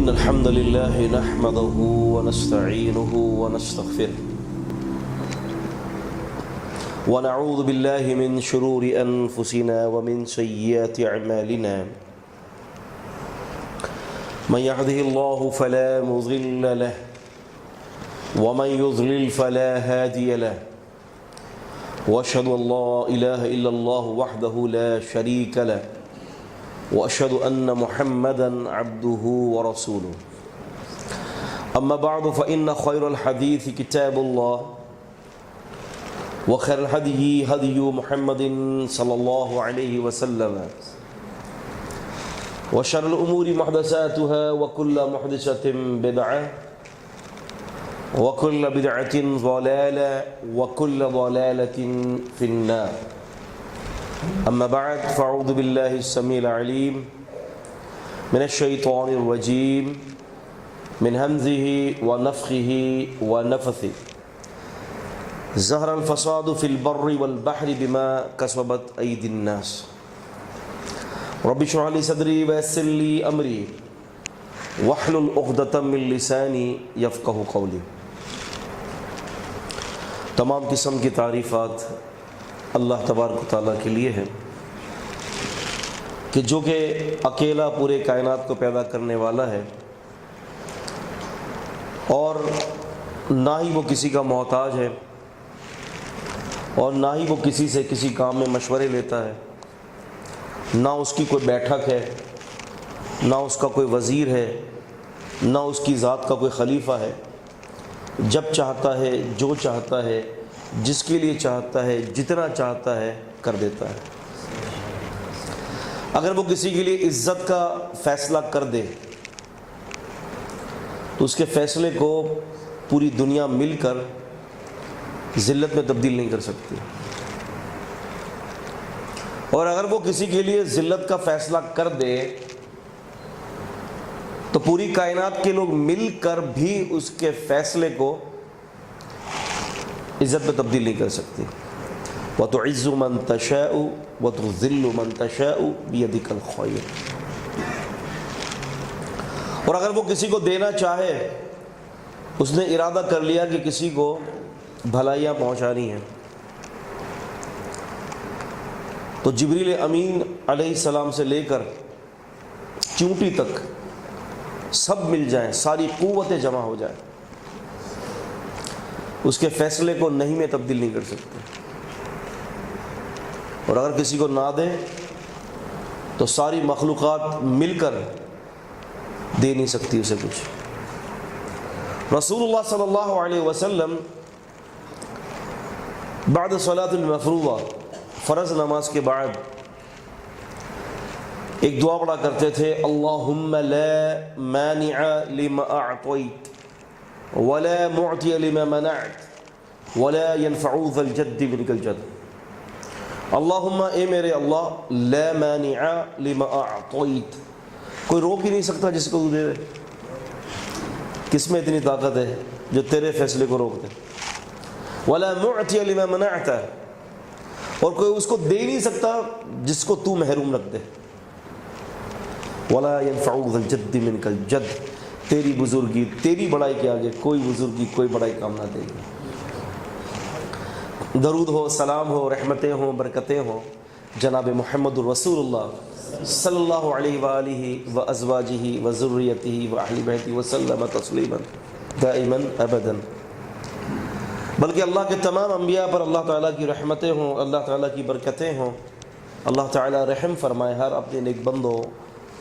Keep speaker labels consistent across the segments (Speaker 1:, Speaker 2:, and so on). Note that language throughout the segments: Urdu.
Speaker 1: إن الحمد لله نحمده ونستعينه ونستغفره ونعوذ بالله من شرور أنفسنا ومن سيئات أعمالنا من يهده الله فلا مضل له ومن يضلل فلا هادي له وأشهد أن لا إله إلا الله وحده لا شريك له وأشهد أن محمدًا عبده ورسوله أما بعد فإن خير الحديث كتاب الله وخير الهدي هدي محمد صلى الله عليه وسلم وشر الأمور محدثاتها وكل محدثة بدعة وكل بدعة ضلالة وكل ضلالة في النار أما بعد فأعوذ بالله السميع العليم من الشيطان الرجيم من همزه ونفخه ونفثه ظهر الفساد في البر والبحر بما كسبت أيدي الناس رب اشرح لي صدري ويسر لي أمري واحلل عقدة من لساني يفقهوا قولي. تمام قسم کی تعریفات اللہ تبارک و تعالیٰ کے لیے ہے کہ جو کہ اکیلا پورے کائنات کو پیدا کرنے والا ہے اور نہ ہی وہ کسی کا محتاج ہے اور نہ ہی وہ کسی سے کسی کام میں مشورے لیتا ہے، نہ اس کی کوئی بیٹھک ہے، نہ اس کا کوئی وزیر ہے، نہ اس کی ذات کا کوئی خلیفہ ہے. جب چاہتا ہے، جو چاہتا ہے، جس کے لیے چاہتا ہے، جتنا چاہتا ہے کر دیتا ہے. اگر وہ کسی کے لیے عزت کا فیصلہ کر دے تو اس کے فیصلے کو پوری دنیا مل کر ذلت میں تبدیل نہیں کر سکتی، اور اگر وہ کسی کے لیے ذلت کا فیصلہ کر دے تو پوری کائنات کے لوگ مل کر بھی اس کے فیصلے کو عزت میں تبدیل نہیں کر سکتے. وَتُعِزُّ مَن تَشَاءُ وَتُذِلُّ مَن تَشَاءُ بِيَدِكَ الْخَيْرُ. اور اگر وہ کسی کو دینا چاہے، اس نے ارادہ کر لیا کہ کسی کو بھلائیاں پہنچانی ہیں، تو جبریل امین علیہ السلام سے لے کر چونٹی تک سب مل جائیں، ساری قوتیں جمع ہو جائیں، اس کے فیصلے کو نہیں میں تبدیل نہیں کر سکتے. اور اگر کسی کو نہ دے تو ساری مخلوقات مل کر دے نہیں سکتی اسے کچھ. رسول اللہ صلی اللہ علیہ وسلم بعد صلاۃ المفروضہ، فرض نماز کے بعد ایک دعا پڑھا کرتے تھے: اللہم لا مانع لما اعطیت ولا معطی لما منعت ولا ينفع ذا الجد منک الجد. اللہم، اے میرے اللہ، لا مانع لما اعطیت، کوئی روک ہی نہیں سکتا جس کو تو دے دے. کس میں اتنی طاقت ہے جو تیرے فیصلے کو روک دے؟ ولا معطی لما منعت، اور کوئی اس کو دے نہیں سکتا جس کو تو محروم رکھ دے. ولا ينفع ذا الجد منک الجد، تیری بزرگی، تیری بڑائی کے آگے کوئی بزرگی، کوئی بڑائی کام نہ دے گی. درود ہو، سلام ہو، رحمتیں ہوں، برکتیں ہوں جناب محمد الرسول اللہ صلی اللہ علیہ وآلہ وازواجہ وذریتہ واہل بیتہ وسلم تسلیما دائما ابدا. بلکہ اللہ کے تمام انبیاء پر اللہ تعالیٰ کی رحمتیں ہوں، اللہ تعالیٰ کی برکتیں ہوں. اللہ تعالیٰ رحم فرمائے ہر اپنے نیک بندوں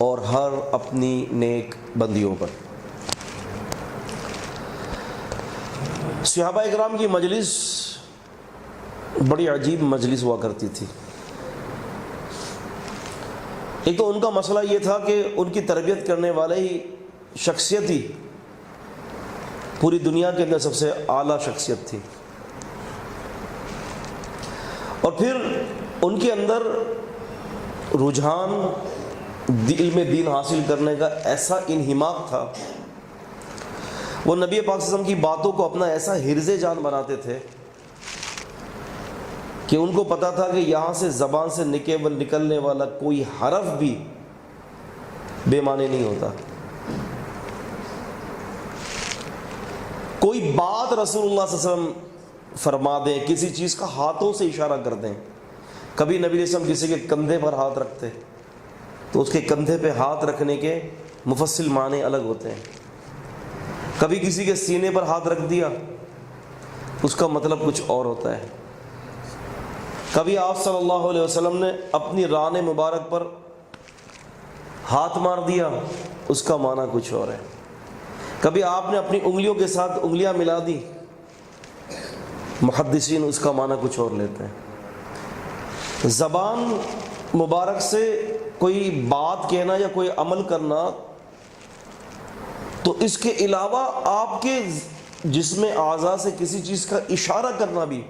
Speaker 1: اور ہر اپنی نیک بندیوں پر. صحابہ اکرام کی مجلس بڑی عجیب مجلس ہوا کرتی تھی. ایک تو ان کا مسئلہ یہ تھا کہ ان کی تربیت کرنے والے ہی شخصیت ہی پوری دنیا کے اندر سب سے اعلیٰ شخصیت تھی، اور پھر ان کے اندر رجحان علم دین حاصل کرنے کا ایسا انہماک تھا، وہ نبی پاک صلی اللہ علیہ وسلم کی باتوں کو اپنا ایسا حرز جان بناتے تھے کہ ان کو پتا تھا کہ یہاں سے زبان سے نکلنے والا کوئی حرف بھی بے معنی نہیں ہوتا. کوئی بات رسول اللہ صلی اللہ علیہ وسلم فرما دیں، کسی چیز کا ہاتھوں سے اشارہ کر دیں. کبھی نبی علیہ السلام کسی کے کندھے پر ہاتھ رکھتے تو اس کے کندھے پہ ہاتھ رکھنے کے مفصل معنی الگ ہوتے ہیں. کبھی کسی کے سینے پر ہاتھ رکھ دیا اس کا مطلب کچھ اور ہوتا ہے. کبھی آپ صلی اللہ علیہ وسلم نے اپنی ران مبارک پر ہاتھ مار دیا اس کا معنی کچھ اور ہے. کبھی آپ نے اپنی انگلیوں کے ساتھ انگلیاں ملا دی، محدثین اس کا معنی کچھ اور لیتے ہیں. زبان مبارک سے کوئی بات کہنا یا کوئی عمل کرنا، تو اس کے علاوہ آپ کے جسم اعضاء سے کسی چیز کا اشارہ کرنا بھی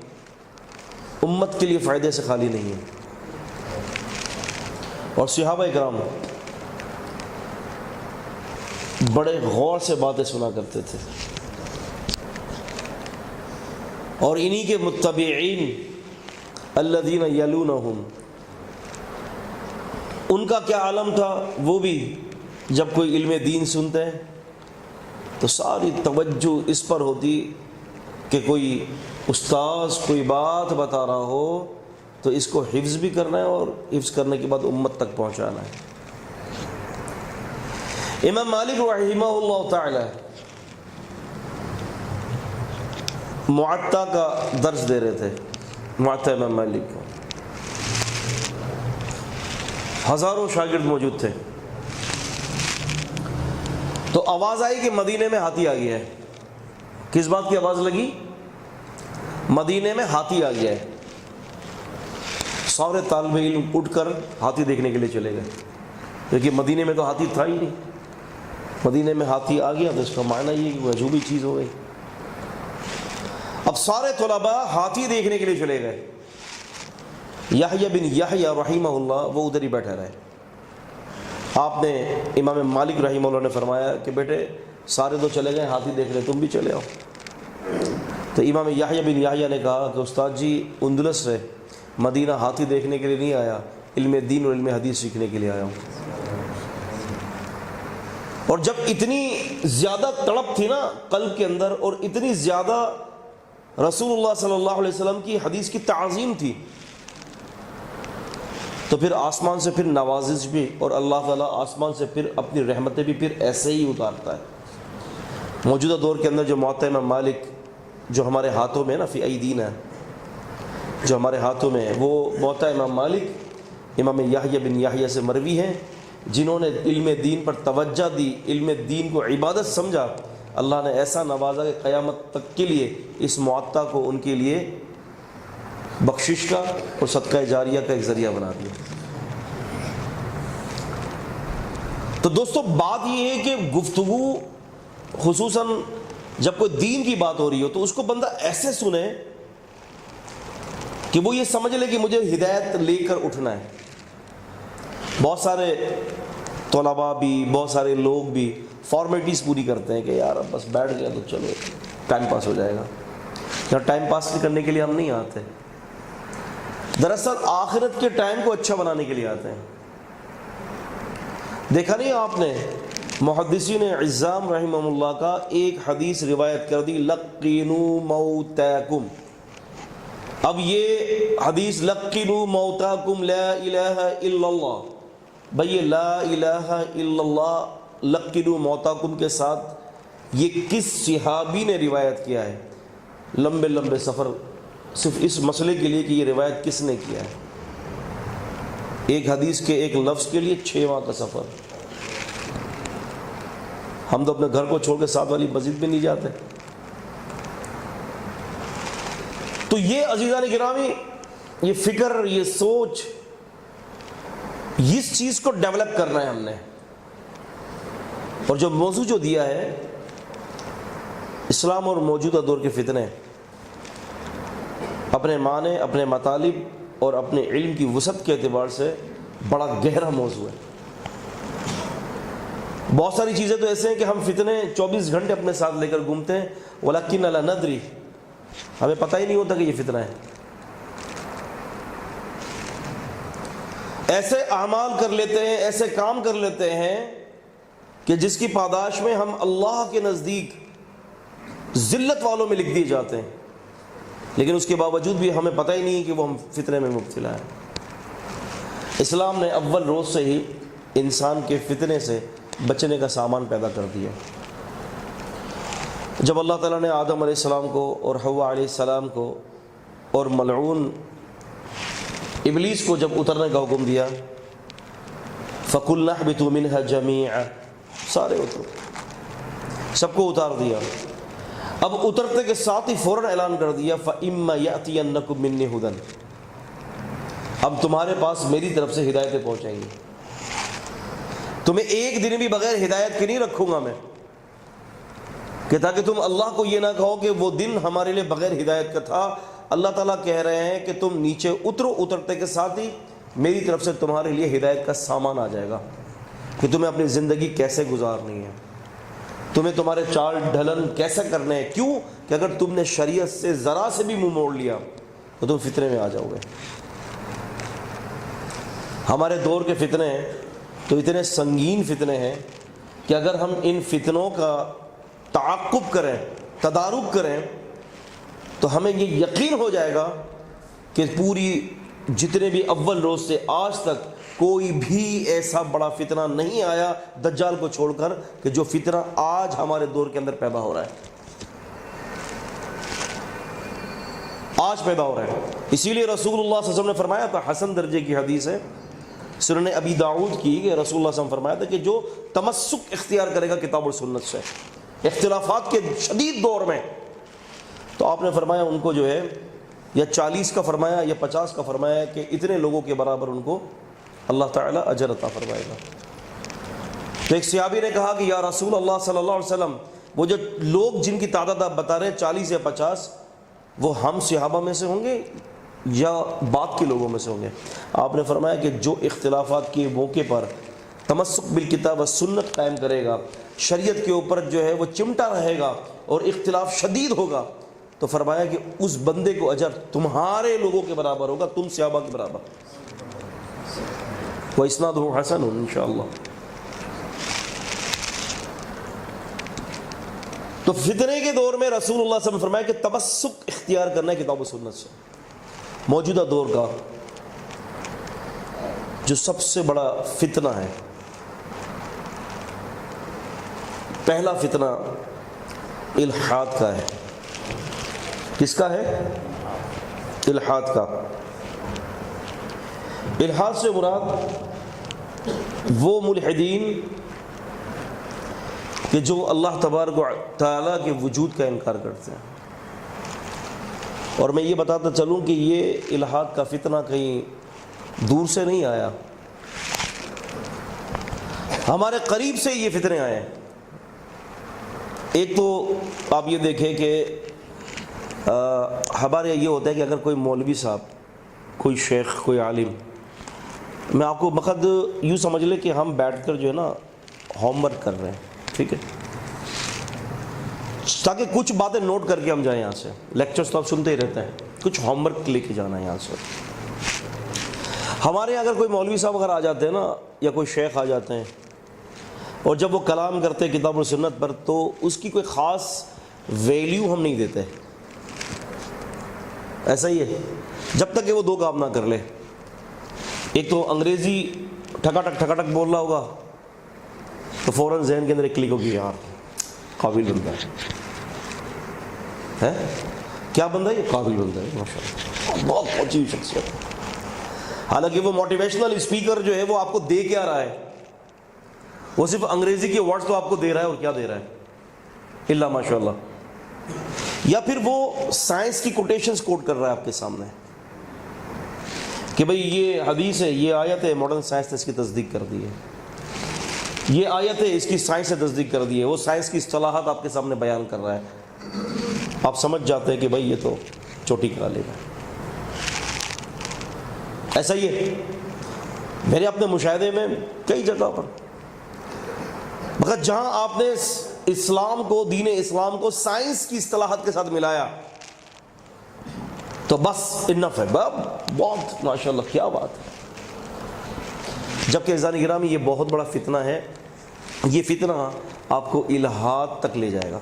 Speaker 1: امت کے لیے فائدے سے خالی نہیں ہے. اور صحابہ کرام بڑے غور سے باتیں سنا کرتے تھے، اور انہی کے متبعین الذین یلونہم، ان کا کیا عالم تھا، وہ بھی جب کوئی علم دین سنتے ہیں تو ساری توجہ اس پر ہوتی کہ کوئی استاذ کوئی بات بتا رہا ہو تو اس کو حفظ بھی کرنا ہے، اور حفظ کرنے کے بعد امت تک پہنچانا ہے. امام مالک رحمہ اللہ تعالی معطا کا درس دے رہے تھے. معطا امام مالک کو ہزاروں شاگرد موجود تھے، تو آواز آئی کہ مدینے میں ہاتھی آ گیا ہے. کس بات کی آواز لگی؟ مدینے میں ہاتھی آ گیا ہے. سارے طالب علم اٹھ کر ہاتھی دیکھنے کے لیے چلے گئے، کیونکہ مدینے میں تو ہاتھی تھا ہی نہیں. مدینے میں ہاتھی آ گیا تو اس کا معنی یہ کہ وہ عجوبی چیز ہو گئی. اب سارے طلباء ہاتھی دیکھنے کے لیے چلے گئے. یحییٰ بن یحییٰ رحمہ اللہ وہ ادھر ہی بیٹھے رہے. آپ نے امام مالک رحمہ اللہ نے فرمایا کہ بیٹے سارے تو چلے گئے ہاتھی دیکھ رہے، تم بھی چلے آؤ. تو امام یحییٰ بن یحییٰ نے کہا کہ استاد جی اندلس سے مدینہ ہاتھی دیکھنے کے لیے نہیں آیا، علم دین اور علم حدیث سیکھنے کے لیے آیا ہوں. اور جب اتنی زیادہ تڑپ تھی نا قلب کے اندر، اور اتنی زیادہ رسول اللہ صلی اللہ علیہ وسلم کی حدیث کی تعظیم تھی، تو پھر آسمان سے پھر نوازش بھی، اور اللہ تعالیٰ آسمان سے پھر اپنی رحمتیں بھی پھر ایسے ہی اتارتا ہے. موجودہ دور کے اندر جو معطا امام مالک جو ہمارے ہاتھوں میں نا فی ایدینا ہے، جو ہمارے ہاتھوں میں ہے، وہ معطا امام مالک امام یحییٰ بن یحییٰ سے مروی ہیں، جنہوں نے علم دین پر توجہ دی، علم دین کو عبادت سمجھا. اللہ نے ایسا نوازا کہ قیامت تک کے لیے اس معطا کو ان کے لیے بخشش کا اور صدقہ جاریہ کا ایک ذریعہ بنا دیا. تو دوستو بات یہ ہے کہ گفتگو خصوصاً جب کوئی دین کی بات ہو رہی ہو تو اس کو بندہ ایسے سنے کہ وہ یہ سمجھ لے کہ مجھے ہدایت لے کر اٹھنا ہے. بہت سارے طلباء بھی، بہت سارے لوگ بھی فارمیلٹیز پوری کرتے ہیں کہ یار اب بس بیٹھ گیا تو چلو ٹائم پاس ہو جائے گا. یار ٹائم پاس کرنے کے لیے ہم نہیں آتے، دراصل آخرت کے ٹائم کو اچھا بنانے کے لیے آتے ہیں. دیکھا نہیں آپ نے محدثین عظام رحمہم اللہ کا ایک حدیث روایت کر دی، لقنوا موتاکم. اب یہ حدیث لقنوا موتاکم لا الہ الا اللہ، بھئی یہ لا الہ الا اللہ لقنوا موتاکم کے ساتھ یہ کس صحابی نے روایت کیا ہے؟ لمبے لمبے سفر صرف اس مسئلے کے لیے کہ یہ روایت کس نے کیا ہے. ایک حدیث کے ایک لفظ کے لیے 6 ماہ کا سفر. ہم تو اپنے گھر کو چھوڑ کے ساتھ والی مسجد میں نہیں جاتے. تو یہ عزیزان گرامی، یہ فکر، یہ سوچ، اس چیز کو ڈیولپ کرنا ہے ہم نے. اور جو موضوع جو دیا ہے اسلام اور موجودہ دور کے فتنے، اپنے معنی، اپنے مطالب اور اپنے علم کی وسعت کے اعتبار سے بڑا گہرا موضوع ہے. بہت ساری چیزیں تو ایسے ہیں کہ ہم فتنے 24 گھنٹے اپنے ساتھ لے کر گھومتے ہیں، ولیکن لا ندری، ہمیں پتہ ہی نہیں ہوتا کہ یہ فتنہ ہے. ایسے اعمال کر لیتے ہیں، ایسے کام کر لیتے ہیں کہ جس کی پاداش میں ہم اللہ کے نزدیک ذلت والوں میں لکھ دیے جاتے ہیں، لیکن اس کے باوجود بھی ہمیں پتہ ہی نہیں کہ وہ ہم فتنے میں مبتلا ہیں۔ اسلام نے اول روز سے ہی انسان کے فتنے سے بچنے کا سامان پیدا کر دیا۔ جب اللہ تعالیٰ نے آدم علیہ السلام کو اور حوا علیہ السلام کو اور ملعون ابلیس کو جب اترنے کا حکم دیا، فَقُلْنَا اهْبِطُوا مِنْهَا جَمِيعًا، سارے اترو، سب کو اتار دیا۔ اب اترتے کے ساتھ ہی فوراً اعلان کر دیا فَإِمَّا يَأْتِيَنَّكُم مِّنِّي هُدًى، اب تمہارے پاس میری طرف سے ہدایتیں پہنچیں گی، تمہیں ایک دن بھی بغیر ہدایت کے نہیں رکھوں گا میں، کہ تاکہ تم اللہ کو یہ نہ کہو کہ وہ دن ہمارے لیے بغیر ہدایت کا تھا۔ اللہ تعالیٰ کہہ رہے ہیں کہ تم نیچے اترو، اترتے کے ساتھ ہی میری طرف سے تمہارے لیے ہدایت کا سامان آ جائے گا کہ تمہیں اپنی زندگی کیسے گزارنی ہے، تمہیں تمہارے چال ڈھلن کیسے کرنے ہیں۔ کیوں کہ اگر تم نے شریعت سے ذرا سے بھی منہ موڑ لیا تو تم فتنے میں آ جاؤ گے۔ ہمارے دور کے فتنے تو اتنے سنگین فتنے ہیں کہ اگر ہم ان فتنوں کا تعاقب کریں، تدارک کریں، تو ہمیں یہ یقین ہو جائے گا کہ پوری جتنے بھی اول روز سے آج تک کوئی بھی ایسا بڑا فتنہ نہیں آیا دجال کو چھوڑ کر کہ جو فتنہ آج ہمارے دور کے اندر پیدا ہو رہا ہے، آج پیدا ہو رہا ہے۔ اسی لیے رسول اللہ صلی اللہ علیہ وسلم نے فرمایا تھا، حسن درجے کی حدیث ہے سنن ابی داؤد کی، کہ رسول اللہ صلی اللہ علیہ وسلم فرمایا تھا کہ جو تمسک اختیار کرے گا کتاب اور سنت سے اختلافات کے شدید دور میں، تو آپ نے فرمایا ان کو جو ہے یا 40 کا فرمایا یا 50 کا فرمایا کہ اتنے لوگوں کے برابر ان کو اللہ تعالیٰ اجر عطا فرمائے گا۔ تو ایک صحابی نے کہا کہ یا رسول اللہ صلی اللہ علیہ وسلم، وہ جو لوگ جن کی تعداد آپ بتا رہے ہیں 40 یا 50، وہ ہم صحابہ میں سے ہوں گے یا بعد کے لوگوں میں سے ہوں گے؟ آپ نے فرمایا کہ جو اختلافات کے موقع پر تمسک بالکتاب و سنت قائم کرے گا، شریعت کے اوپر جو ہے وہ چمٹا رہے گا اور اختلاف شدید ہوگا، تو فرمایا کہ اس بندے کو اجر تمہارے لوگوں کے برابر ہوگا، تم صحابہ کے برابر۔ وَإِسْنَادُهُ حَسَنٌ انشاءاللہ۔ تو فتنے کے دور میں رسول اللہ صلی اللہ علیہ وسلم نے فرمایا کہ تمسک اختیار کرنا ہے کتاب و سنت سے۔ موجودہ دور کا جو سب سے بڑا فتنہ ہے، پہلا فتنہ الحاد کا ہے۔ کس کا ہے؟ الحاد کا۔ الحاد سے مراد وہ ملحدین کہ جو اللہ تبارک و تعالیٰ کے وجود کا انکار کرتے ہیں۔ اور میں یہ بتاتا چلوں کہ یہ الحاد کا فتنہ کہیں دور سے نہیں آیا، ہمارے قریب سے یہ فتنے آئے ہیں۔ ایک تو آپ یہ دیکھیں کہ ہمارے یہ ہوتا ہے کہ اگر کوئی مولوی صاحب، کوئی شیخ، کوئی عالم، میں آپ کو مقد یوں سمجھ لے کہ ہم بیٹھ کر جو ہے نا ہوم ورک کر رہے ہیں، ٹھیک ہے، تاکہ کچھ باتیں نوٹ کر کے ہم جائیں یہاں سے۔ لیکچرز تو آپ سنتے ہی رہتے ہیں، کچھ ہوم ورک لے کے جانا ہے یہاں سے۔ ہمارے یہاں اگر کوئی مولوی صاحب اگر آ جاتے ہیں نا، یا کوئی شیخ آ جاتے ہیں، اور جب وہ کلام کرتے ہیں کتاب و سنت پر، تو اس کی کوئی خاص ویلیو ہم نہیں دیتے، ایسا ہی ہے، جب تک کہ وہ دو کام نہ کر لے۔ ایک تو انگریزی ٹھکا ٹک بول رہا ہوگا تو فوراً ذہن کے اندر ایک کلک ہوگی، یار قابل بندہ ہے، کیا بندہ ہے یہ؟ قابل بندہ ہے، ماشاءاللہ، بہت پہنچی ہوئی شخصیت ہے۔ حالانکہ وہ موٹیویشنل اسپیکر جو ہے وہ آپ کو دے کیا رہا ہے؟ وہ صرف انگریزی کے ورڈز تو آپ کو دے رہا ہے، اور کیا دے رہا ہے؟ الا ماشاءاللہ۔ یا پھر وہ سائنس کی کوٹیشنز کوٹ کر رہا ہے آپ کے سامنے کہ بھئی یہ حدیث ہے، یہ آیت ہے، ماڈرن سائنس نے اس کی تصدیق کر دی ہے، یہ آیت ہے، اس کی سائنس نے تصدیق کر دی ہے، وہ سائنس کی اصطلاحات آپ کے سامنے بیان کر رہا ہے۔ آپ سمجھ جاتے ہیں کہ بھئی یہ تو چوٹی کرا لے گا۔ ایسا ہی ہے میرے اپنے مشاہدے میں کئی جگہ پر، مگر جہاں آپ نے اسلام کو، دین اسلام کو سائنس کی اصطلاحات کے ساتھ ملایا تو بس انف ہے، بہت ماشاءاللہ، کیا بات ہے۔ جبکہ عزیزان گرامی یہ بہت بڑا فتنہ ہے، یہ فتنہ آپ کو الحاد تک لے جائے گا۔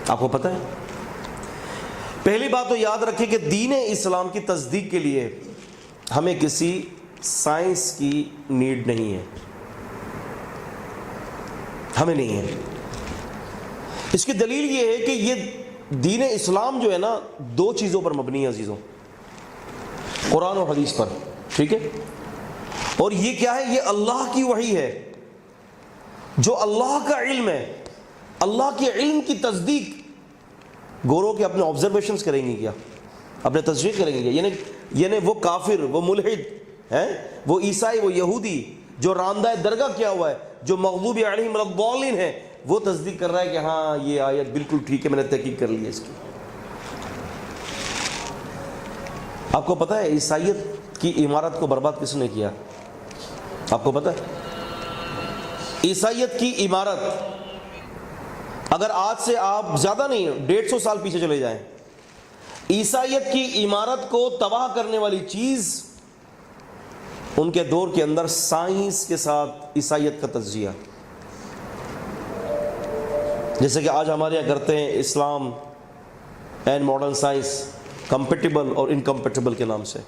Speaker 1: آپ کو پتہ ہے؟ پہلی بات تو یاد رکھیں کہ دین اسلام کی تصدیق کے لیے ہمیں کسی سائنس کی نیڈ نہیں ہے، ہمیں نہیں ہے۔ اس کی دلیل یہ ہے کہ یہ دین اسلام جو ہے نا دو چیزوں پر مبنی ہے عزیزوں، قرآن و حدیث پر، ٹھیک ہے؟ اور یہ کیا ہے؟ یہ اللہ کی وحی ہے، جو اللہ کا علم ہے، اللہ کے علم کی تصدیق گوروں کے اپنے آبزرویشنز کریں گے کیا؟ اپنے تصدیق کریں گے کیا؟ یعنی وہ کافر، وہ ملحد ہیں، وہ عیسائی، وہ یہودی جو راندہ درگاہ کیا ہوا ہے، جو مغضوب علیہم الضالین ہے، وہ تصدیق کر رہا ہے کہ ہاں یہ آیت بالکل ٹھیک ہے، میں نے تحقیق کر لی ہے اس کی۔ آپ کو پتہ ہے عیسائیت کی عمارت کو برباد کس نے کیا؟ آپ کو پتہ ہے عیسائیت کی عمارت، اگر آج سے آپ زیادہ نہیں 150 سال پیچھے چلے جائیں، عیسائیت کی عمارت کو تباہ کرنے والی چیز ان کے دور کے اندر سائنس کے ساتھ عیسائیت کا تجزیہ، جیسے کہ آج ہمارے یہاں کرتے ہیں اسلام اینڈ ماڈرن سائنس، کمپیٹیبل اور انکمپیٹیبل کے نام سے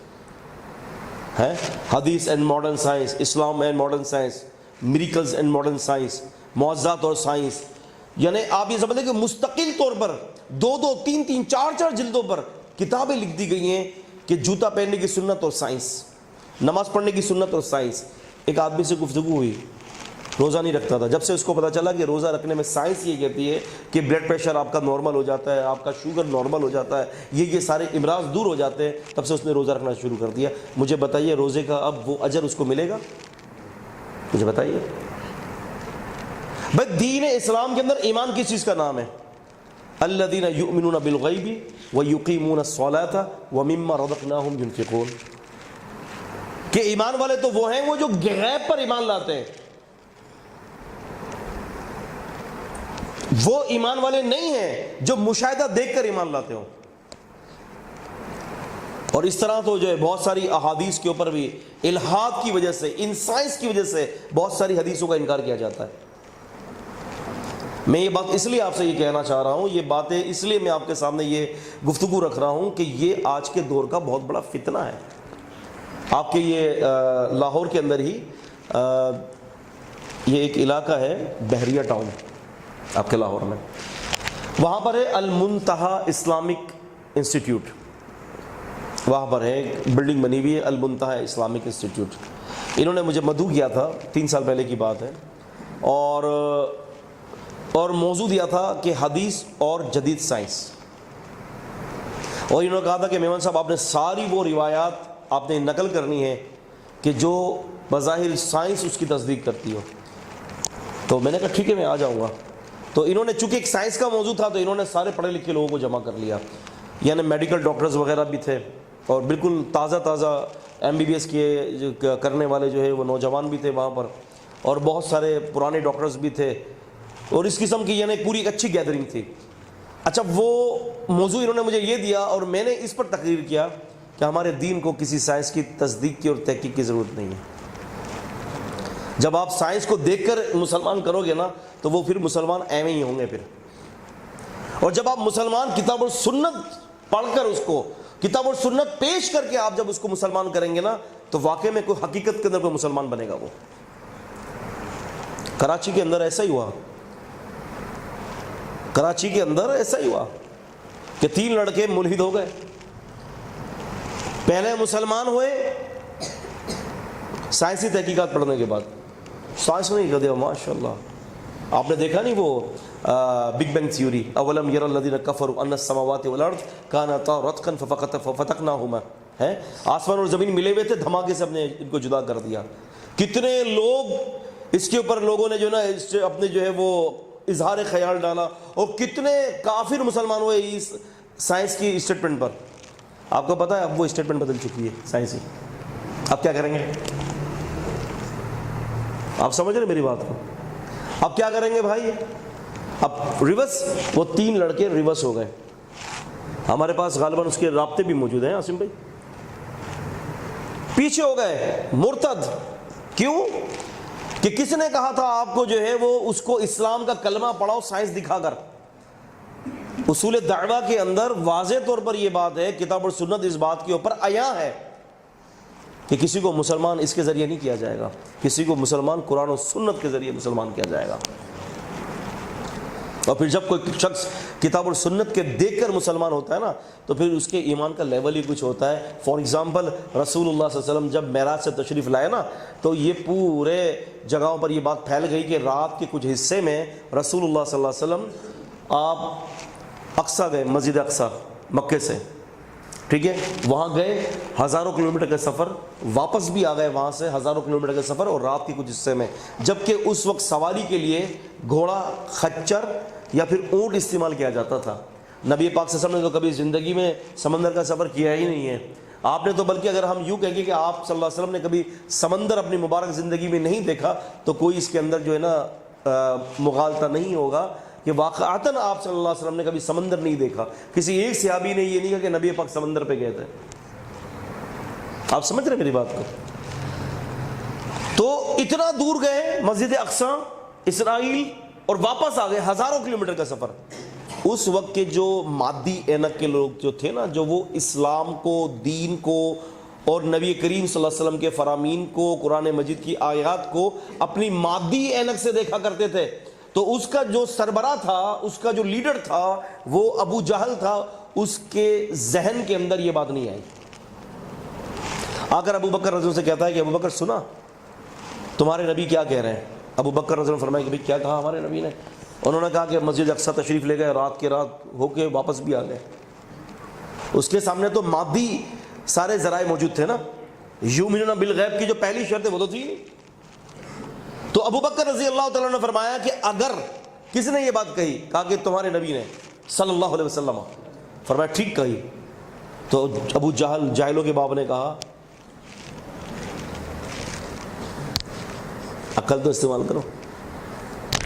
Speaker 1: ہے، حدیث and modern science, Islam and modern science, miracles and modern science, معجزات اور سائنس۔ یعنی آپ یہ سمجھیں کہ مستقل طور پر 2 3 4 جلدوں پر کتابیں لکھ دی گئی ہیں کہ جوتا پہننے کی سنت اور سائنس، نماز پڑھنے کی سنت اور سائنس۔ ایک آدمی سے گفتگو ہوئی، روزہ نہیں رکھتا تھا، جب سے اس کو پتا چلا کہ روزہ رکھنے میں سائنس یہ کہتی ہے کہ بلڈ پریشر آپ کا نارمل ہو جاتا ہے، آپ کا شوگر نارمل ہو جاتا ہے، یہ سارے امراض دور ہو جاتے ہیں، تب سے اس نے روزہ رکھنا شروع کر دیا۔ مجھے بتائیے روزے کا اب وہ اجر اس کو ملے گا؟ مجھے بتائیے بھائی، دین اسلام کے اندر ایمان کس چیز کا نام ہے؟ الذین یؤمنون بالغیب ویقیمون الصلاۃ ومما رزقناہم ینفقون، کہ ایمان والے تو وہ ہیں وہ جو غیب پر ایمان لاتے ہیں، وہ ایمان والے نہیں ہیں جو مشاہدہ دیکھ کر ایمان لاتے ہوں۔ اور اس طرح تو جو ہے بہت ساری احادیث کے اوپر بھی الحاد کی وجہ سے، ان سائنس کی وجہ سے بہت ساری حدیثوں کا انکار کیا جاتا ہے۔ میں یہ بات اس لیے آپ سے یہ کہنا چاہ رہا ہوں، یہ باتیں اس لیے میں آپ کے سامنے یہ گفتگو رکھ رہا ہوں کہ یہ آج کے دور کا بہت بڑا فتنہ ہے۔ آپ کے یہ لاہور کے اندر ہی یہ ایک علاقہ ہے بحریہ ٹاؤن، آپ کے لاہور میں، وہاں پر ہے المنتہا اسلامک انسٹیٹیوٹ، وہاں پر ہے ایک بلڈنگ بنی ہوئی ہے المنتہا اسلامک انسٹیٹیوٹ۔ انہوں نے مجھے مدعو کیا تھا، 3 سال پہلے کی بات ہے، اور موضوع دیا تھا کہ حدیث اور جدید سائنس، اور انہوں نے کہا تھا کہ میمن صاحب آپ نے ساری وہ روایات آپ نے نقل کرنی ہے کہ جو بظاہر سائنس اس کی تصدیق کرتی ہو۔ تو میں نے کہا ٹھیک ہے میں آ جاؤں گا۔ تو انہوں نے چونکہ ایک سائنس کا موضوع تھا تو انہوں نے سارے پڑھے لکھے لوگوں کو جمع کر لیا، یعنی میڈیکل ڈاکٹرز وغیرہ بھی تھے، اور بالکل تازہ MBBS کے کرنے والے جو ہے وہ نوجوان بھی تھے وہاں پر، اور بہت سارے پرانے ڈاکٹرز بھی تھے، اور اس قسم کی یعنی پوری ایک اچھی گیدرنگ تھی۔ اچھا، وہ موضوع انہوں نے مجھے یہ دیا اور میں نے اس پر تقریر کیا کہ ہمارے دین کو کسی سائنس کی تصدیق کی اور تحقیق کی ضرورت نہیں ہے۔ جب آپ سائنس کو دیکھ کر مسلمان کرو گے نا تو وہ پھر مسلمان ایویں ہی ہوں گے پھر، اور جب آپ مسلمان کتاب اور سنت پڑھ کر اس کو کتاب اور سنت پیش کر کے آپ جب اس کو مسلمان کریں گے نا تو واقعی میں کوئی حقیقت کے اندر کوئی مسلمان بنے گا۔ وہ کراچی کے اندر ایسا ہی ہوا، کراچی کے اندر ایسا ہی ہوا کہ 3 لڑکے ملحد ہو گئے، پہلے مسلمان ہوئے سائنسی تحقیقات پڑھنے کے بعد، سائنس نہیں کر دیا ماشاءاللہ۔ آپ نے دیکھا نہیں وہ بگ بینگ تھیوری، اولم یر الذین کفروا ان السماوات والارض کانتا رتقا ففتقناہما، ہے آسمان اور زمین ملے ہوئے تھے، دھماکے سے ہم نے ان کو جدا کر دیا۔ کتنے لوگ اس کے اوپر لوگوں نے جو نا اپنے جو ہے وہ اظہار خیال ڈالا، اور کتنے کافر مسلمان ہوئے اس سائنس کی اسٹیٹمنٹ پر۔ آپ کو پتہ ہے اب وہ اسٹیٹمنٹ بدل چکی ہے سائنسی، اب کیا کریں گے؟ آپ سمجھ رہے میری بات کو؟ اب کیا کریں گے بھائی؟ اب ریورس، وہ 3 لڑکے ریورس ہو گئے، ہمارے پاس غالباً اس کے رابطے بھی موجود ہیں عاصم بھائی، پیچھے ہو گئے مرتد۔ کیوں؟ کہ کس نے کہا تھا آپ کو جو ہے وہ اس کو اسلام کا کلمہ پڑھاؤ سائنس دکھا کر، اصول دعویٰ کے اندر واضح طور پر یہ بات ہے، کتاب اور سنت اس بات کے اوپر عیاں ہے کہ کسی کو مسلمان اس کے ذریعے نہیں کیا جائے گا، کسی کو مسلمان قرآن و سنت کے ذریعے مسلمان کیا جائے گا۔ اور پھر جب کوئی شخص کتاب اور سنت کے دیکھ کر مسلمان ہوتا ہے نا، تو پھر اس کے ایمان کا لیول ہی کچھ ہوتا ہے۔ فار ایگزامپل رسول اللہ صلی اللہ علیہ وسلم جب معراج سے تشریف لائے نا، تو یہ پورے جگہوں پر یہ بات پھیل گئی کہ رات کے کچھ حصے میں رسول اللہ صلی اللہ علیہ وسلم آپ اقصیٰ گئے، مسجد اقصیٰ مکے سے، ٹھیک ہے، وہاں گئے ہزاروں کلومیٹر کا سفر، واپس بھی آ گئے وہاں سے ہزاروں کلومیٹر کا سفر، اور رات کے کچھ حصے میں، جبکہ اس وقت سواری کے لیے گھوڑا، خچر یا پھر اونٹ استعمال کیا جاتا تھا۔ نبی پاک صلی اللہ علیہ وسلم نے تو کبھی زندگی میں سمندر کا سفر کیا ہی نہیں ہے۔ آپ نے تو بلکہ اگر ہم یوں کہیں گے کہ آپ صلی اللہ علیہ وسلم نے کبھی سمندر اپنی مبارک زندگی میں نہیں دیکھا، تو کوئی اس کے اندر جو ہے نا مغالطہ نہیں ہوگا کہ واقعتاً آپ صلی اللہ علیہ وسلم نے کبھی سمندر نہیں دیکھا۔ کسی ایک صحابی نے یہ نہیں کہا کہ نبی پاک سمندر پہ گئے تھے۔ آپ سمجھ رہے میری بات کو؟ تو اتنا دور گئے مسجد اقصیٰ، اسرائیل، اور واپس آ گئے ہزاروں کلومیٹر کا سفر۔ اس وقت کے جو مادی اینک کے لوگ جو تھے نا، جو وہ اسلام کو، دین کو اور نبی کریم صلی اللہ علیہ وسلم کے فرامین کو، قرآن مجید کی آیات کو اپنی مادی اینک سے دیکھا کرتے تھے، تو اس کا جو سربراہ تھا، اس کا جو لیڈر تھا، وہ ابو جہل تھا، اس کے ذہن کے اندر یہ بات نہیں آئی۔ آ کر ابو بکر رضی اللہ عنہ سے کہتا ہے کہ ابو بکر سنا تمہارے نبی کیا کہہ رہے ہیں؟ ابو بکر رضی اللہ عنہ فرمایا کہ بھئی کیا کہا ہمارے نبی نے؟ انہوں نے کہا کہ مسجد اقصیٰ تشریف لے گئے، رات کے رات ہو کے واپس بھی آ گئے۔ اس کے سامنے تو مادی سارے ذرائع موجود تھے نا، یؤمنون بالغیب کی جو پہلی شرط ہے وہ تو تھی نہیں۔ تو ابو بکر رضی اللہ تعالیٰ نے فرمایا کہ اگر کس نے یہ بات کہی، کہا کہ تمہارے نبی نے صلی اللہ علیہ وسلم، فرمایا ٹھیک کہی۔ تو ابو جہل، جاہلوں کے باپ نے کہا عقل تو استعمال کرو،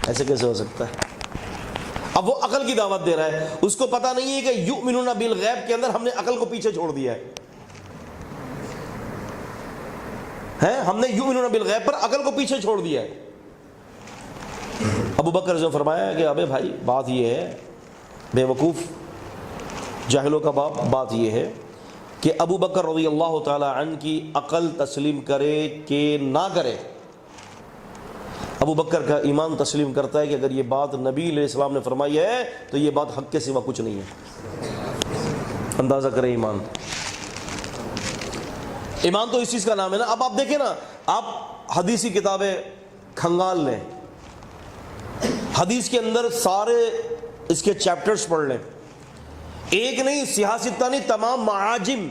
Speaker 1: ایسے کیسے ہو سکتا ہے؟ اب وہ عقل کی دعوت دے رہا ہے، اس کو پتہ نہیں ہے کہ یؤمنون بالغیب کے اندر ہم نے عقل کو پیچھے چھوڑ دیا ہے، ہم نے یؤمنون بالغیب پر عقل کو پیچھے چھوڑ دیا ہے۔ ابو بکر نے فرمایا کہ ابے بھائی بات یہ ہے، بے وقوف جاہلوں کا باپ، بات یہ ہے کہ ابو بکر رضی اللہ تعالی عنہ کی عقل تسلیم کرے کہ نہ کرے، ابو بکر کا ایمان تسلیم کرتا ہے کہ اگر یہ بات نبی علیہ السلام نے فرمائی ہے تو یہ بات حق کے سوا کچھ نہیں ہے۔ اندازہ کریں ایمان، ایمان تو اس چیز کا نام ہے نا۔ اب آپ دیکھیں نا، آپ حدیثی کتابیں کھنگال لیں، حدیث کے اندر سارے اس کے چیپٹرز پڑھ لیں، ایک نہیں، سیاستہ نہیں، تمام معاجم،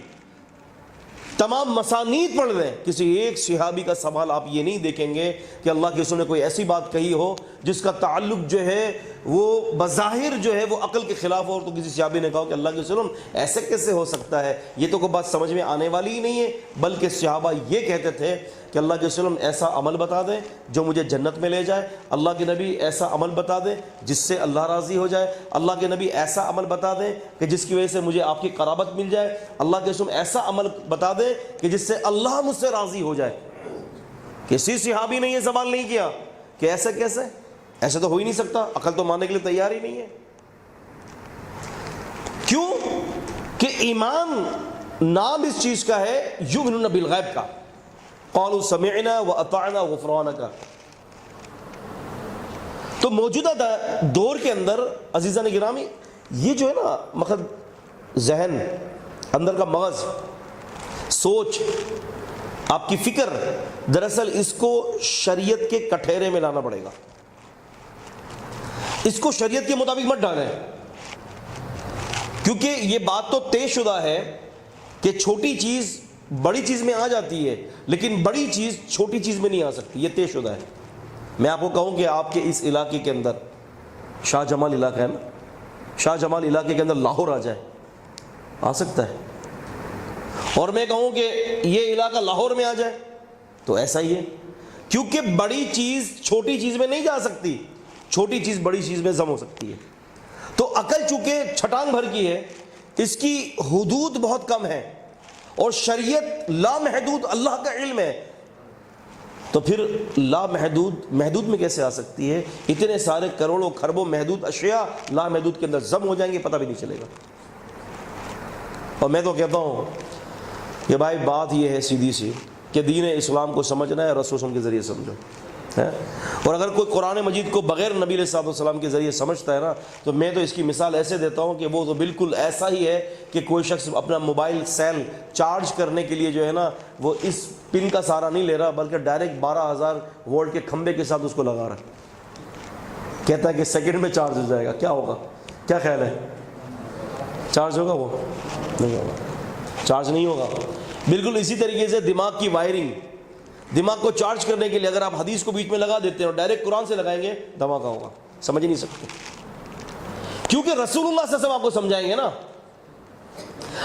Speaker 1: تمام مسانید پڑھ لیں، کسی ایک صحابی کا سوال آپ یہ نہیں دیکھیں گے کہ اللہ کے رسول نے کوئی ایسی بات کہی ہو جس کا تعلق جو ہے وہ بظاہر جو ہے وہ عقل کے خلاف ہو، تو کسی صحابی نے کہا کہ اللہ کے رسول ایسے کیسے ہو سکتا ہے، یہ تو کوئی بات سمجھ میں آنے والی ہی نہیں ہے۔ بلکہ صحابہ یہ کہتے تھے کہ اللہ کے رسول ایسا عمل بتا دیں جو مجھے جنت میں لے جائے، اللہ کے نبی ایسا عمل بتا دیں جس سے اللہ راضی ہو جائے، اللہ کے نبی ایسا عمل بتا دیں کہ جس کی وجہ سے مجھے آپ کی قرابت مل جائے، اللہ کے رسول ایسا عمل بتا دیں کہ جس سے اللہ مجھ سے راضی ہو جائے۔ کسی صحابی نے یہ سوال نہیں کیا کہ ایسے کیسے، ایسے تو ہو ہی نہیں سکتا، عقل تو ماننے کے لیے تیار ہی نہیں ہے۔ کیوں کہ ایمان نام اس چیز کا ہے یؤمنون بالغیب کا، قالوا سمعنا واطعنا غفرانک۔ تو موجودہ دور کے اندر عزیزان گرامی، یہ جو ہے نا مقصد ذہن، اندر کا مغز، سوچ، آپ کی فکر، دراصل اس کو شریعت کے کٹہرے میں لانا پڑے گا، اس کو شریعت کے مطابق مت ڈالیں، کیونکہ یہ بات تو طے شدہ ہے کہ چھوٹی چیز بڑی چیز میں آ جاتی ہے، لیکن بڑی چیز چھوٹی چیز میں نہیں آ سکتی، یہ طے شدہ ہے۔ میں آپ کو کہوں کہ آپ کے اس علاقے کے اندر شاہ جمال علاقہ ہے نا، شاہ جمال علاقے کے اندر لاہور آ جائے، آ سکتا ہے، اور میں کہوں کہ یہ علاقہ لاہور میں آ جائے تو ایسا ہی ہے، کیونکہ بڑی چیز چھوٹی چیز میں نہیں جا سکتی، چھوٹی چیز بڑی چیز میں ضم ہو سکتی ہے۔ تو عقل چونکہ چھٹانگ بھر کی ہے، اس کی حدود بہت کم ہے، اور شریعت لامحدود اللہ کا علم ہے، تو پھر لا محدود محدود میں کیسے آ سکتی ہے؟ اتنے سارے کروڑوں خربوں محدود اشیاء لا محدود کے اندر ضم ہو جائیں گے، پتہ بھی نہیں چلے گا۔ اور میں تو کہتا ہوں کہ بھائی بات یہ ہے سیدھی سی کہ دین اسلام کو سمجھنا ہے رسول کے ذریعے سمجھو ہے، اور اگر کوئی قرآن مجید کو بغیر نبی علیہ الصلوۃ والسلام کے ذریعے سمجھتا ہے نا، تو میں تو اس کی مثال ایسے دیتا ہوں کہ وہ تو بالکل ایسا ہی ہے کہ کوئی شخص اپنا موبائل سیل چارج کرنے کے لیے جو ہے نا وہ اس پن کا سہارا نہیں لے رہا، بلکہ ڈائریکٹ 12,000 وولٹ کے کھمبے کے ساتھ اس کو لگا رہا ہے، کہتا ہے کہ سیکنڈ میں چارج ہو جائے گا۔ کیا ہوگا؟ کیا خیال ہے؟ چارج ہوگا؟ وہ نہیں ہوگا، چارج نہیں ہوگا۔ بالکل اسی طریقے سے دماغ کی وائرنگ، دماغ کو چارج کرنے کے لیے اگر آپ حدیث کو بیچ میں لگا دیتے ہیں اور ڈائریکٹ قرآن سے لگائیں گے، دھماکہ ہوگا، سمجھ نہیں سکتے، کیونکہ رسول اللہ صلی اللہ علیہ وسلم آپ کو سمجھائیں گے نا۔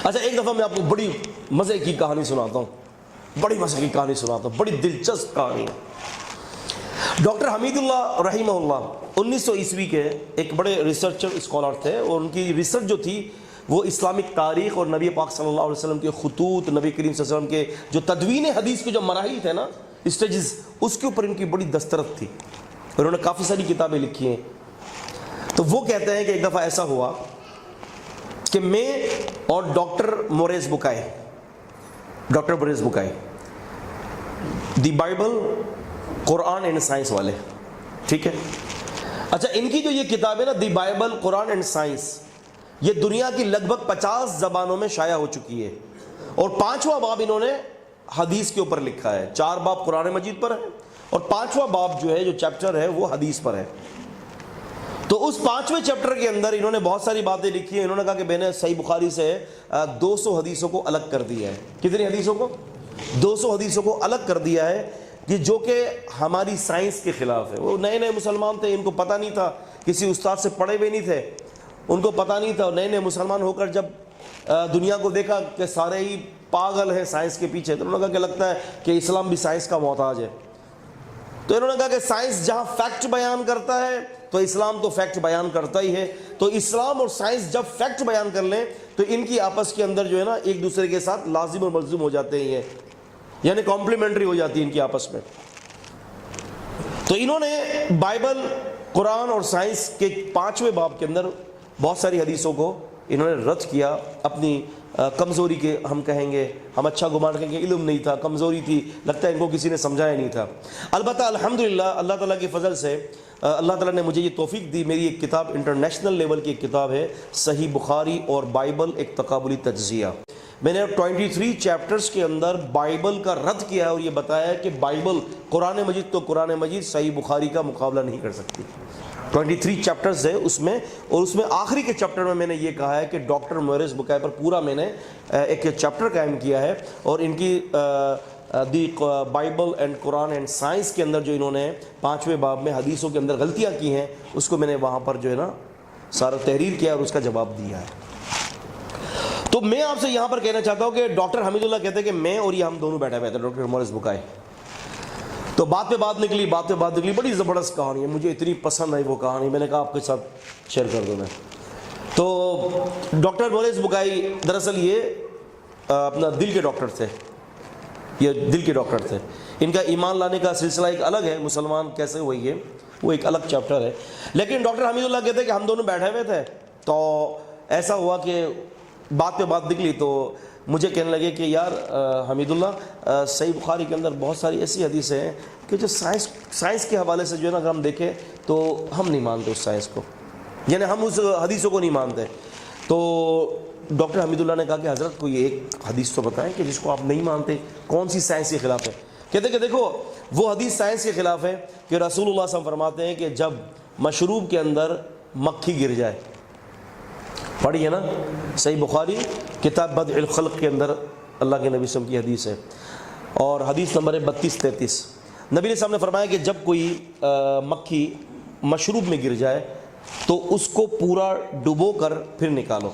Speaker 1: اچھا ایک دفعہ میں آپ کو بڑی مزے کی کہانی سناتا ہوں، بڑی مزے کی کہانی سناتا ہوں، بڑی دلچسپ کہانی ہے۔ ڈاکٹر حمید اللہ رحمہ اللہ 1900 عیسوی کے ایک بڑے ریسرچر اسکالر تھے، اور ان کی ریسرچ جو تھی وہ اسلامک تاریخ اور نبی پاک صلی اللہ علیہ وسلم کے خطوط، نبی کریم صلی اللہ علیہ وسلم کے جو تدوین حدیث کے جو مراحل تھے نا، اسٹیجز، اس کے اوپر ان کی بڑی دسترت تھی، اور انہوں نے کافی ساری کتابیں لکھی ہیں۔ تو وہ کہتے ہیں کہ ایک دفعہ ایسا ہوا کہ میں اور doctor Murray's بکائی the Bible Quran and science والے، ٹھیک ہے۔ اچھا ان کی جو یہ کتاب ہے نا، the Bible Quran and science, یہ دنیا کی لگ بھگ 50 زبانوں میں شائع ہو چکی ہے، اور 5واں باب انہوں نے حدیث کے اوپر لکھا ہے۔ 4 باب قرآن مجید پر ہے، اور 5واں باب جو ہے، جو چیپٹر ہے، وہ حدیث پر ہے۔ تو اس 5ویں چیپٹر کے اندر انہوں نے بہت ساری باتیں لکھی ہیں۔ انہوں نے کہا کہ میں نے صحیح بخاری سے 200 حدیثوں کو الگ کر دیا ہے۔ کتنی حدیثوں کو؟ 200 حدیثوں کو الگ کر دیا ہے، کہ جو کہ ہماری سائنس کے خلاف ہے۔ وہ نئے نئے مسلمان تھے، ان کو پتہ نہیں تھا، کسی استاد سے پڑھے ہوئے نہیں تھے، ان کو پتہ نہیں تھا۔ نئے نئے مسلمان ہو کر جب دنیا کو دیکھا کہ سارے ہی پاگل ہیں سائنس کے پیچھے، تو انہوں نے کہا کہ لگتا ہے کہ اسلام بھی سائنس کا محتاج ہے۔ تو انہوں نے کہا کہ سائنس جہاں فیکٹ بیان کرتا ہے تو اسلام تو فیکٹ بیان کرتا ہی ہے، تو اسلام اور سائنس جب فیکٹ بیان کر لیں تو ان کی آپس کے اندر جو ہے نا ایک دوسرے کے ساتھ لازم اور ملزوم ہو جاتے ہیں، یعنی کمپلیمنٹری ہو جاتی ہے ان کی آپس میں۔ تو انہوں نے بائبل قرآن اور سائنس کے 5ویں باب کے اندر بہت ساری حدیثوں کو انہوں نے رد کیا، اپنی کمزوری کے ہم کہیں گے، ہم اچھا گمان کہیں گے، علم نہیں تھا، کمزوری تھی، لگتا ہے ان کو کسی نے سمجھایا نہیں تھا۔ البتہ الحمدللہ اللہ تعالیٰ کے فضل سے اللہ تعالیٰ نے مجھے یہ توفیق دی، میری ایک کتاب انٹرنیشنل لیول کی ایک کتاب ہے، صحیح بخاری اور بائبل ایک تقابلی تجزیہ۔ میں نے 23 چیپٹرز کے اندر بائبل کا رد کیا ہے، اور یہ بتایا ہے کہ بائبل قرآن مجید تو قرآن مجید صحیح بخاری کا مقابلہ نہیں کر سکتی۔ 23 چیپٹرز ہے اس میں، اور اس میں آخری کے چیپٹر میں نے یہ کہا ہے کہ ڈاکٹر موریز بکائے پر پورا میں نے ایک چیپٹر قائم کیا ہے، اور ان کی the Bible and Quran and science کے اندر جو انہوں نے 5ویں باب میں حدیثوں کے اندر غلطیاں کی ہیں، اس کو میں نے وہاں پر جو ہے نا سارا تحریر کیا اور اس کا جواب دیا ہے۔ تو میں آپ سے یہاں پر کہنا چاہتا ہوں کہ ڈاکٹر حمید اللہ کہتے ہیں کہ میں اور یہ ہم دونوں بیٹھے ہوئے تھے، ڈاکٹر موریز بکائے، تو بات پہ بات نکلی، بڑی زبردست کہانی ہے، مجھے اتنی پسند آئی وہ کہانی، میں نے کہا آپ کے ساتھ شیئر کر دوں میں۔ تو ڈاکٹر موریز بکائی دراصل یہ اپنا دل کے ڈاکٹر تھے، ان کا ایمان لانے کا سلسلہ ایک الگ ہے، مسلمان کیسے ہوئی ہے وہ ایک الگ چیپٹر ہے۔ لیکن ڈاکٹر حمید اللہ کہتے ہیں کہ ہم دونوں بیٹھے ہوئے تھے، تو ایسا ہوا کہ بات پہ بات نکلی، تو مجھے کہنے لگے کہ یار حمید اللہ، صحیح بخاری کے اندر بہت ساری ایسی حدیثیں ہیں کہ جو سائنس کے حوالے سے جو ہے نا اگر ہم دیکھیں تو ہم نہیں مانتے اس سائنس کو، یعنی ہم اس حدیثوں کو نہیں مانتے۔ تو ڈاکٹر حمید اللہ نے کہا کہ حضرت کوئی ایک حدیث تو بتائیں کہ جس کو آپ نہیں مانتے، کون سی سائنس کے خلاف ہے؟ کہتے کہ دیکھو وہ حدیث سائنس کے خلاف ہے کہ رسول اللہ صلی اللہ علیہ وسلم فرماتے ہیں کہ جب مشروب کے اندر مکھی گر جائے، پڑھی ہے نا صحیح بخاری کتاب بدء الخلق کے اندر اللہ کے نبی صلی اللہ علیہ وسلم کی حدیث ہے، اور حدیث نمبر ہے 32-33۔ نبی علیہ السلام نے فرمایا کہ جب کوئی مکھی مشروب میں گر جائے تو اس کو پورا ڈبو کر پھر نکالو،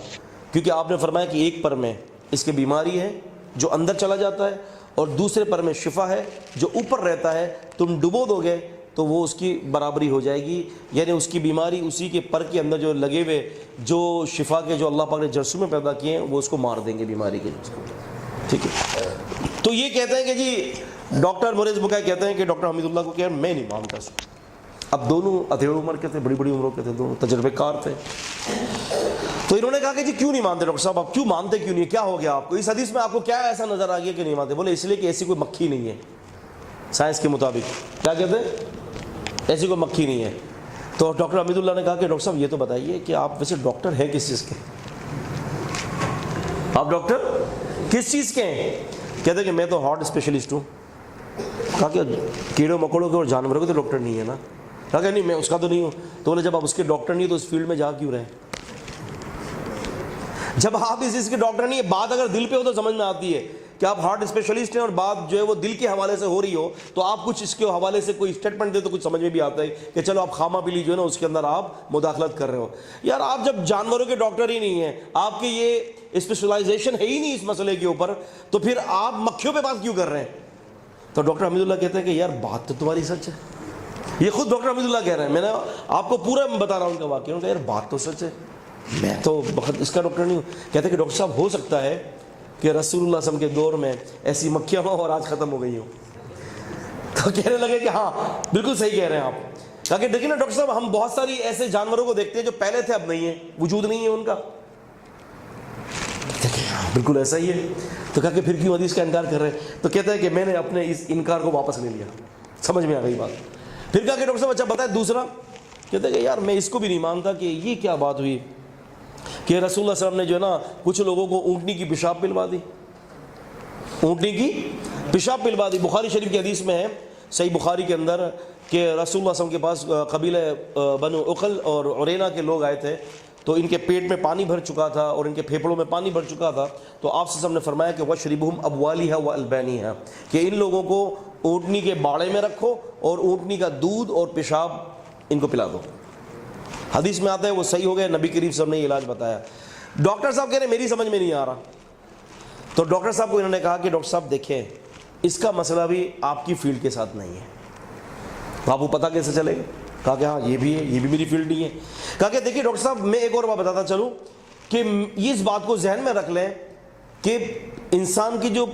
Speaker 1: کیونکہ آپ نے فرمایا کہ ایک پر میں اس کی بیماری ہے جو اندر چلا جاتا ہے، اور دوسرے پر میں شفا ہے جو اوپر رہتا ہے، تم ڈبو دو گے تو وہ اس کی برابری ہو جائے گی، یعنی اس کی بیماری اسی کے پر کے اندر جو لگے ہوئے جو شفا کے جو اللہ پاک نے جرثومے پیدا کیے ہیں وہ اس کو مار دیں گے بیماری کے، ٹھیک ہے۔ تو یہ کہتے ہیں کہ جی ڈاکٹر موریز بکائی کہتے ہیں کہ ڈاکٹر حمید اللہ کو کہ میں نہیں مانتا اس کو. اب دونوں ادھیڑ عمر کے تھے, بڑی بڑی عمروں کے تھے, دونوں تجربے کار تھے. تو انہوں نے کہا کہ جی کیوں نہیں مانتے ڈاکٹر صاحب, آپ کیوں مانتے کیوں نہیں, کیا ہو گیا آپ کو, اس حدیث میں آپ کو کیا ایسا نظر آ گیا کہ نہیں مانتے؟ بولے اس لیے کہ ایسی کوئی مکھی نہیں ہے سائنس کے مطابق. کیا کہتے ہیں؟ ایسی کوئی مکھی نہیں ہے. تو ڈاکٹر حمید اللہ نے کہا کہ ڈاکٹر صاحب یہ تو بتائیے کہ آپ ویسے ڈاکٹر ہیں کس چیز کے, آپ ڈاکٹر کس چیز کے ہیں؟ کہتے ہیں کہ میں تو ہارٹ اسپیشلسٹ ہوں. کہا کہ کیڑوں مکوڑوں کے اور جانوروں کے تو ڈاکٹر نہیں ہے نا؟ کہا کہ نہیں میں اس کا تو نہیں ہوں. تو بولے جب آپ اس کے ڈاکٹر نہیں تو اس فیلڈ میں جا کیوں رہے؟ جب آپ اس چیز کے ڈاکٹر نہیں ہے, بات اگر دل پہ ہو تو سمجھ میں آتی ہے کہ آپ ہارٹ اسپیشلسٹ ہیں اور بات جو ہے وہ دل کے حوالے سے ہو رہی ہو تو آپ کچھ اس کے حوالے سے کوئی اسٹیٹمنٹ دے تو کچھ سمجھ میں بھی آتا ہے کہ چلو آپ خامہ پیلی جو ہے نا اس کے اندر آپ مداخلت کر رہے ہو. یار آپ جب جانوروں کے ڈاکٹر ہی نہیں ہیں, آپ کے یہ اسپیشلائزیشن ہے ہی نہیں اس مسئلے کے اوپر, تو پھر آپ مکھیوں پہ بات کیوں کر رہے ہیں؟ تو ڈاکٹر حمید اللہ کہتے ہیں کہ یار بات تو تمہاری سچ ہے. یہ خود ڈاکٹر حمید اللہ کہہ رہے ہیں, میں نے آپ کو پورا بتا رہا ہوں ان کا واقعہ. یار بات تو سچ ہے, میں تو بہت اس کا ڈاکٹر نہیں ہوں. کہتے ہیں کہ ڈاکٹر صاحب ہو سکتا ہے کہ رسول اللہ صلی اللہ علیہ وسلم کے دور میں ایسی مکھیاں ہوں اور آج ختم ہو گئی ہوں. تو کہنے لگے کہ ہاں بالکل صحیح کہہ رہے ہیں آپ. کہا کہ دیکھیں نا ڈاکٹر صاحب ہم بہت ساری ایسے جانوروں کو دیکھتے ہیں جو پہلے تھے اب نہیں ہیں, وجود نہیں ہے ان کا. بالکل ایسا ہی ہے. تو کہا کہ پھر کیوں حدیث کا انکار کر رہے ہیں؟ تو کہتا ہے کہ میں نے اپنے اس انکار کو واپس لے لیا, سمجھ میں آ گئی بات. پھر کہا کہ ڈاکٹر صاحب اچھا بتائیں دوسرا. کہتے ہیں کہ یار میں اس کو بھی نہیں مانتا کہ یہ کیا بات ہوئی کہ رسول اللہ صلی اللہ علیہ وسلم نے جو ہے نا کچھ لوگوں کو اونٹنی کی پیشاب پلوا دی, اونٹنی کی پیشاب پلوا دی. بخاری شریف کی حدیث میں ہے صحیح بخاری کے اندر کہ رسول اللہ صلی اللہ علیہ وسلم کے پاس قبیلہ بنو عقل اور عرینا کے لوگ آئے تھے, تو ان کے پیٹ میں پانی بھر چکا تھا اور ان کے پھیپھڑوں میں پانی بھر چکا تھا. تو آپ صلی اللہ علیہ وسلم نے فرمایا کہ وَشْرِبُهُمْ أَبْوَالِهَا وَأَلْبَانِهَا, کہ ان لوگوں کو اونٹنی کے باڑے میں رکھو اور اونٹنی کا دودھ اور پیشاب ان کو پلا دو. حدیث میں آتا ہے وہ صحیح ہو گئے, نبی کریم صلی اللہ علیہ وسلم نے یہ علاج بتایا. ڈاکٹر صاحب کہہ رہے ہیں میری سمجھ میں نہیں آ رہا. تو ڈاکٹر صاحب کو انہوں نے کہا کہ ڈاکٹر صاحب دیکھیں اس کا مسئلہ بھی آپ کی فیلڈ کے ساتھ نہیں ہے. آپ کو پتہ کیسے چلے گا؟ کہا کہ ہاں یہ بھی ہے, یہ بھی میری فیلڈ نہیں ہے. کہا کہ دیکھیے ڈاکٹر صاحب میں ایک اور بات بتاتا چلوں کہ یہ اس بات کو ذہن میں رکھ لیں کہ انسان کی جو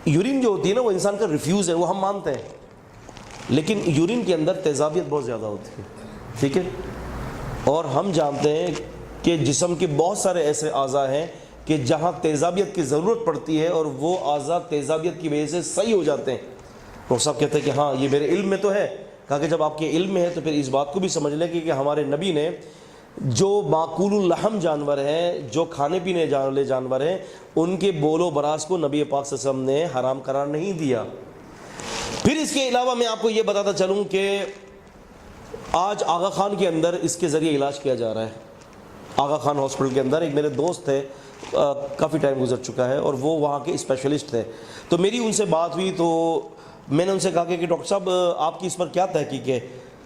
Speaker 1: یورین جو ہوتی ہے نا وہ انسان کا ریفیوز ہے, وہ ہم مانتے ہیں, لیکن یورین کے اندر تیزابیت بہت زیادہ ہوتی ہے, ٹھیک ہے. اور ہم جانتے ہیں کہ جسم کے بہت سارے ایسے اعضاء ہیں کہ جہاں تیزابیت کی ضرورت پڑتی ہے اور وہ اعضاء تیزابیت کی وجہ سے صحیح ہو جاتے ہیں. ڈاکٹر صاحب کہتے ہیں کہ ہاں یہ میرے علم میں تو ہے. کہا کہ جب آپ کے علم میں ہے تو پھر اس بات کو بھی سمجھ لیں کہ ہمارے نبی نے جو معقول اللحم جانور ہیں, جو کھانے پینے والے جانور ہیں, ان کے بول و براز کو نبی پاک صلی اللہ علیہ وسلم نے حرام قرار نہیں دیا. پھر اس کے علاوہ میں آپ کو یہ بتاتا چلوں کہ آج آغا خان کے اندر اس کے ذریعے علاج کیا جا رہا ہے. آغا خان ہاسپٹل کے اندر ایک میرے دوست تھے, کافی ٹائم گزر چکا ہے اور وہ وہاں کے اسپیشلسٹ تھے. تو میری ان سے بات ہوئی تو میں نے ان سے کہا کہ ڈاکٹر صاحب آپ کی اس پر کیا تحقیق ہے,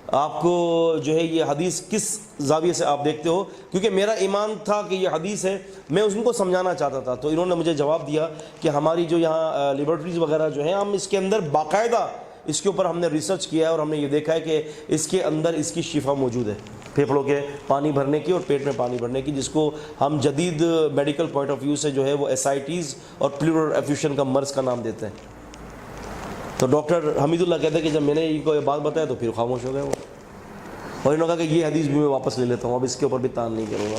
Speaker 1: آپ کو جو ہے یہ حدیث کس زاویے سے آپ دیکھتے ہو, کیونکہ میرا ایمان تھا کہ یہ حدیث ہے, میں ان کو سمجھانا چاہتا تھا. تو انہوں نے مجھے جواب دیا کہ ہماری جو یہاں لیبارٹریز وغیرہ جو ہیں ہم اس کے اندر باقاعدہ اس کے اوپر ہم نے ریسرچ کیا ہے اور ہم نے یہ دیکھا ہے کہ اس کے اندر اس کی شفا موجود ہے, پھیپھڑوں کے پانی بھرنے کی اور پیٹ میں پانی بھرنے کی, جس کو ہم جدید میڈیکل پوائنٹ آف ویو سے جو ہے وہ ایسائٹیز اور پلیورل ایفیوشن کا مرض کا نام دیتے ہیں. تو ڈاکٹر حمید اللہ کہتے ہیں کہ جب میں نے ان کو یہ بات بتایا تو پھر خاموش ہو گئے وہ, اور انہوں نے کہا کہ یہ حدیث بھی میں واپس لے لیتا ہوں, اب اس کے اوپر بھی تان نہیں کروں گا.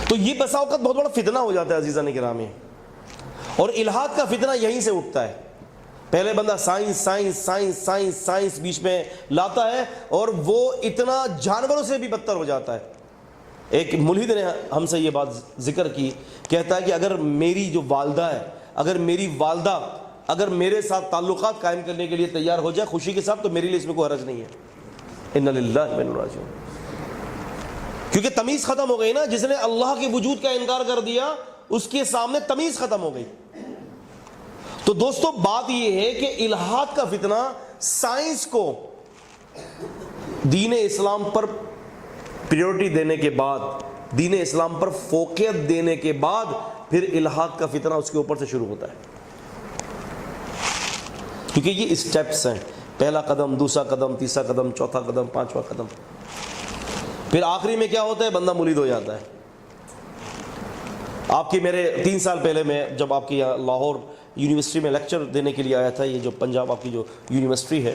Speaker 1: تو یہ بسا اوقات بہت بڑا فتنہ ہو جاتا ہے عزیزان گرامی, اور الہاد کا فتنہ یہیں سے اٹھتا ہے. پہلے بندہ science science science science science بیچ میں لاتا ہے اور وہ اتنا جانوروں سے بھی بدتر ہو جاتا ہے. ایک ملحد نے ہم سے یہ بات ذکر کی, کہتا ہے کہ اگر میری جو والدہ ہے, اگر میری والدہ اگر میرے ساتھ تعلقات قائم کرنے کے لیے تیار ہو جائے خوشی کے ساتھ, تو میرے لیے اس میں کوئی حرج نہیں ہے. انا للہ و انا الیہ راجعون. کیونکہ تمیز ختم ہو گئی نا, جس نے اللہ کے وجود کا انکار کر دیا اس کے سامنے تمیز ختم ہو گئی. تو دوستو بات یہ ہے کہ الہاد کا فتنہ سائنس کو دین اسلام پر پریورٹی دینے کے بعد, دین اسلام پر فوقیت دینے کے بعد پھر الہاد کا فتنہ اس کے اوپر سے شروع ہوتا ہے. کیونکہ یہ اسٹیپس ہیں, پہلا قدم, دوسرا قدم, تیسرا قدم, چوتھا قدم, پانچواں قدم, پھر آخری میں کیا ہوتا ہے, بندہ مرید ہو جاتا ہے. آپ کی میرے 3 سال پہلے میں جب آپ کی لاہور یونیورسٹی میں لیکچر دینے کے لیے آیا تھا، یہ جو پنجاب آپ کی جو یونیورسٹی ہے،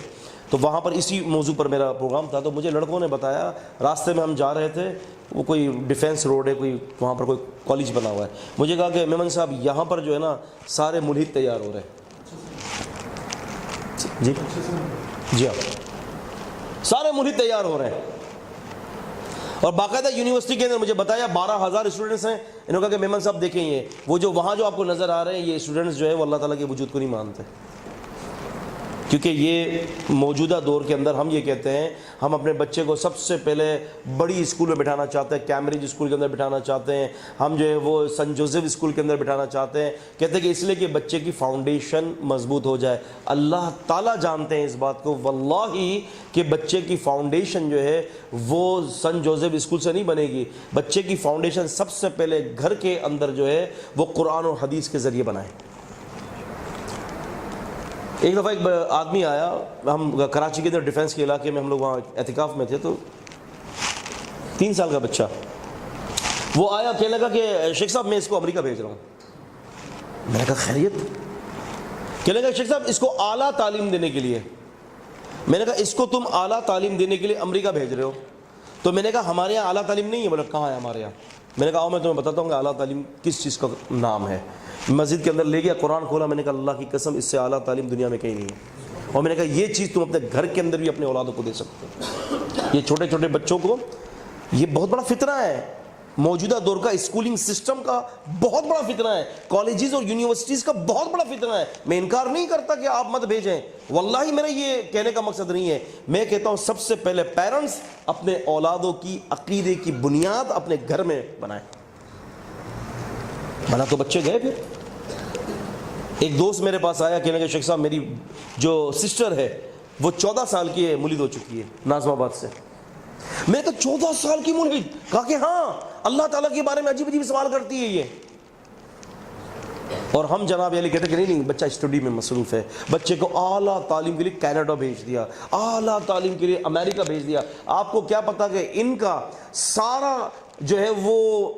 Speaker 1: تو وہاں پر اسی موضوع پر میرا پروگرام تھا. تو مجھے لڑکوں نے بتایا، راستے میں ہم جا رہے تھے، وہ کوئی ڈیفینس روڈ ہے، کوئی وہاں پر کوئی کالج بنا ہوا ہے. مجھے کہا کہ میمن صاحب یہاں پر جو ہے نا سارے ملحد تیار ہو رہے ہیں. جی ہاں، سارے ملحد تیار ہو رہے ہیں. اور باقاعدہ یونیورسٹی کے اندر مجھے بتایا 12,000 اسٹوڈنٹس ہیں. انہوں نے کہا کہ میمن صاحب دیکھیں، یہ وہ جو وہاں جو آپ کو نظر آ رہے ہیں، یہ اسٹوڈنٹس جو ہے وہ اللہ تعالیٰ کے وجود کو نہیں مانتے. کیونکہ یہ موجودہ دور کے اندر ہم یہ کہتے ہیں، ہم اپنے بچے کو سب سے پہلے بڑی اسکول میں بٹھانا چاہتے ہیں، کیمبرج اسکول کے اندر بٹھانا چاہتے ہیں، ہم جو ہے وہ سنٹ جوزف اسکول کے اندر بٹھانا چاہتے ہیں. کہتے ہیں کہ اس لیے کہ بچے کی فاؤنڈیشن مضبوط ہو جائے. اللہ تعالیٰ جانتے ہیں اس بات کو واللہ کہ بچے کی فاؤنڈیشن جو ہے وہ سنٹ جوزف اسکول سے نہیں بنے گی. بچے کی فاؤنڈیشن سب سے پہلے گھر کے اندر جو ہے وہ قرآن و حدیث کے ذریعے بنائیں. ایک دفعہ ایک آدمی آیا، ہم کراچی کے اندر ڈیفینس کے علاقے میں ہم لوگ وہاں اعتکاف میں تھے، تو 3 سال کا بچہ وہ آیا، کہنے لگا کہ شیخ صاحب میں اس کو امریکہ بھیج رہا ہوں. میں نے کہا خیریت؟ کہنے لگا شیخ صاحب اس کو اعلیٰ تعلیم دینے کے لیے. میں نے کہا اس کو تم اعلیٰ تعلیم دینے کے لیے امریکہ بھیج رہے ہو؟ تو میں نے کہا ہمارے یہاں اعلیٰ تعلیم نہیں ہے. بولا کہاں ہے ہمارے یہاں؟ میں نے کہا میں تمہیں بتاتا ہوں کہ اعلیٰ تعلیم کس چیز کا نام ہے. مسجد کے اندر لے گیا، قرآن کھولا، میں نے کہا اللہ کی قسم اس سے اعلیٰ تعلیم دنیا میں کہیں نہیں ہے. اور میں نے کہا یہ چیز تم اپنے گھر کے اندر بھی اپنے اولادوں کو دے سکتے ہو. یہ چھوٹے چھوٹے بچوں کو، یہ بہت بڑا فتنہ ہے. موجودہ دور کا اسکولنگ سسٹم کا بہت بڑا فتنہ ہے، کالجز اور یونیورسٹیز کا بہت بڑا فتنہ ہے. میں انکار نہیں کرتا کہ آپ مت بھیجیں، واللہ میرا یہ کہنے کا مقصد نہیں ہے. میں کہتا ہوں سب سے پہلے پیرنٹس اپنے اولادوں کی عقیدے کی بنیاد اپنے گھر میں بنائیں. بنا تو بچے گئے. پھر ایک دوست میرے پاس آیا، کہنے کہ شیخ صاحب میری جو سسٹر ہے وہ 14 سال کی ہے، ملحد ہو چکی ہے ناظم آباد سے. میں کہا 14 سال کی ملحد؟ کہا کہ ہاں، اللہ تعالیٰ کے بارے میں عجیب عجیب سوال کرتی ہے یہ. اور ہم جناب علی کہتے کہ نہیں بچہ اسٹڈی میں مصروف ہے. بچے کو اعلیٰ تعلیم کے لیے کینیڈا بھیج دیا، اعلیٰ تعلیم کے لیے امریکہ بھیج دیا. آپ کو کیا پتا کہ ان کا سارا جو ہے وہ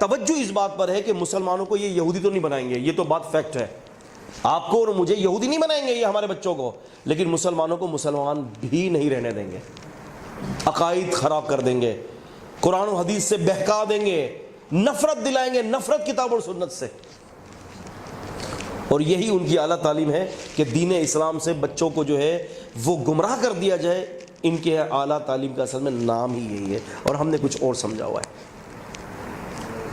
Speaker 1: توجہ اس بات پر ہے کہ مسلمانوں کو یہ یہودی تو نہیں بنائیں گے. یہ تو بات فیکٹ ہے، آپ کو اور مجھے یہودی نہیں بنائیں گے یہ ہمارے بچوں کو، لیکن مسلمانوں کو مسلمان بھی نہیں رہنے دیں گے. عقائد خراب کر دیں گے، قرآن و حدیث سے بہکا دیں گے، نفرت دلائیں گے، نفرت کتاب اور سنت سے. اور یہی ان کی اعلیٰ تعلیم ہے کہ دین اسلام سے بچوں کو جو ہے وہ گمراہ کر دیا جائے. ان کے اعلیٰ تعلیم کا اصل میں نام ہی یہی ہے، اور ہم نے کچھ اور سمجھا ہوا ہے.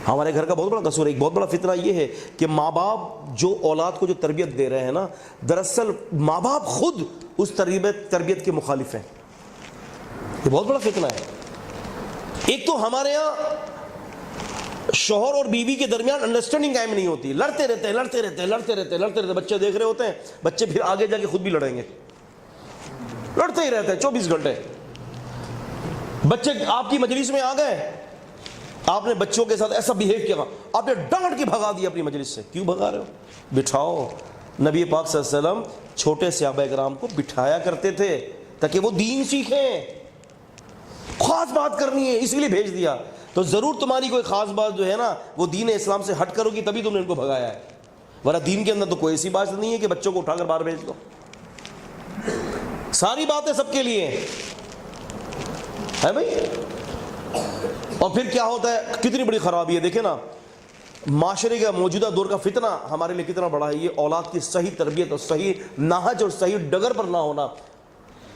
Speaker 1: ہمارے گھر کا بہت بڑا قصور ہے. ایک بہت بڑا فتنہ یہ ہے کہ ماں باپ جو اولاد کو جو تربیت دے رہے ہیں نا، دراصل ماں باپ خود اس تربیت کے مخالف ہیں. یہ بہت بڑا فتنہ ہے. ایک تو ہمارے یہاں شوہر اور بیوی کے درمیان انڈرسٹینڈنگ قائم نہیں ہوتی، لڑتے رہتے. بچے دیکھ رہے ہوتے ہیں، بچے پھر آگے جا کے خود بھی لڑیں گے، لڑتے ہی رہتے ہیں 24 گھنٹے. بچے آپ کی مجلس میں آ گئے، آپ نے بچوں کے ساتھ ایسا بیہیو کیا، آپ نے ڈانٹ کے بھگا دیا اپنی مجلس سے. کیوں بھگا رہے ہو؟ بٹھاؤ. نبی پاک صلی اللہ علیہ وسلم چھوٹے صحابہ کرام کو بٹھایا کرتے تھے تاکہ وہ دین سیکھیں. خاص بات کرنی ہے اس لیے بھیج دیا، تو ضرور تمہاری کوئی خاص بات جو ہے نا وہ دین اسلام سے ہٹ کرو گی، تبھی تم نے ان کو بھگایا ہے. ورنہ دین کے اندر تو کوئی ایسی بات نہیں ہے کہ بچوں کو اٹھا کر باہر بھیج دو. ساری باتیں سب کے لیے ہے بھائی. اور پھر کیا ہوتا ہے، کتنی بڑی خرابی ہے. دیکھیں نا معاشرے کا موجودہ دور کا فتنہ ہمارے لیے کتنا بڑا ہے. یہ اولاد کی صحیح تربیت اور صحیح نہج اور صحیح ڈگر پر نہ ہونا.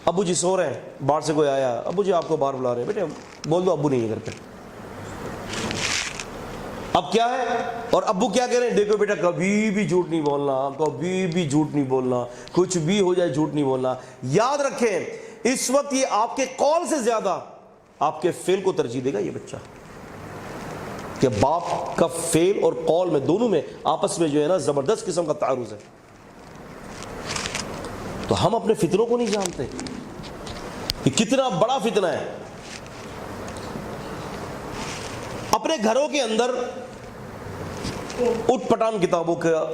Speaker 1: ابو جی سو رہے ہیں، باہر سے کوئی آیا، ابو جی آپ کو باہر بلا رہے ہیں، بیٹے بول دو ابو نہیں ہے گھر پہ. اب کیا ہے، اور ابو کیا کہہ رہے ہیں، دیکھو بیٹا کبھی بھی جھوٹ نہیں بولنا، کبھی بھی جھوٹ نہیں بولنا، کچھ بھی ہو جائے جھوٹ نہیں بولنا. یاد رکھیں اس وقت یہ آپ کے قول سے زیادہ آپ کے فعل کو ترجیح دے گا یہ بچہ، کہ باپ کا فعل اور قول میں دونوں میں آپس میں جو ہے نا زبردست قسم کا تعارض ہے. تو ہم اپنے فطروں کو نہیں جانتے، یہ کتنا بڑا فتنہ ہے. اپنے گھروں کے اندر اٹھ پٹان کتابوں کا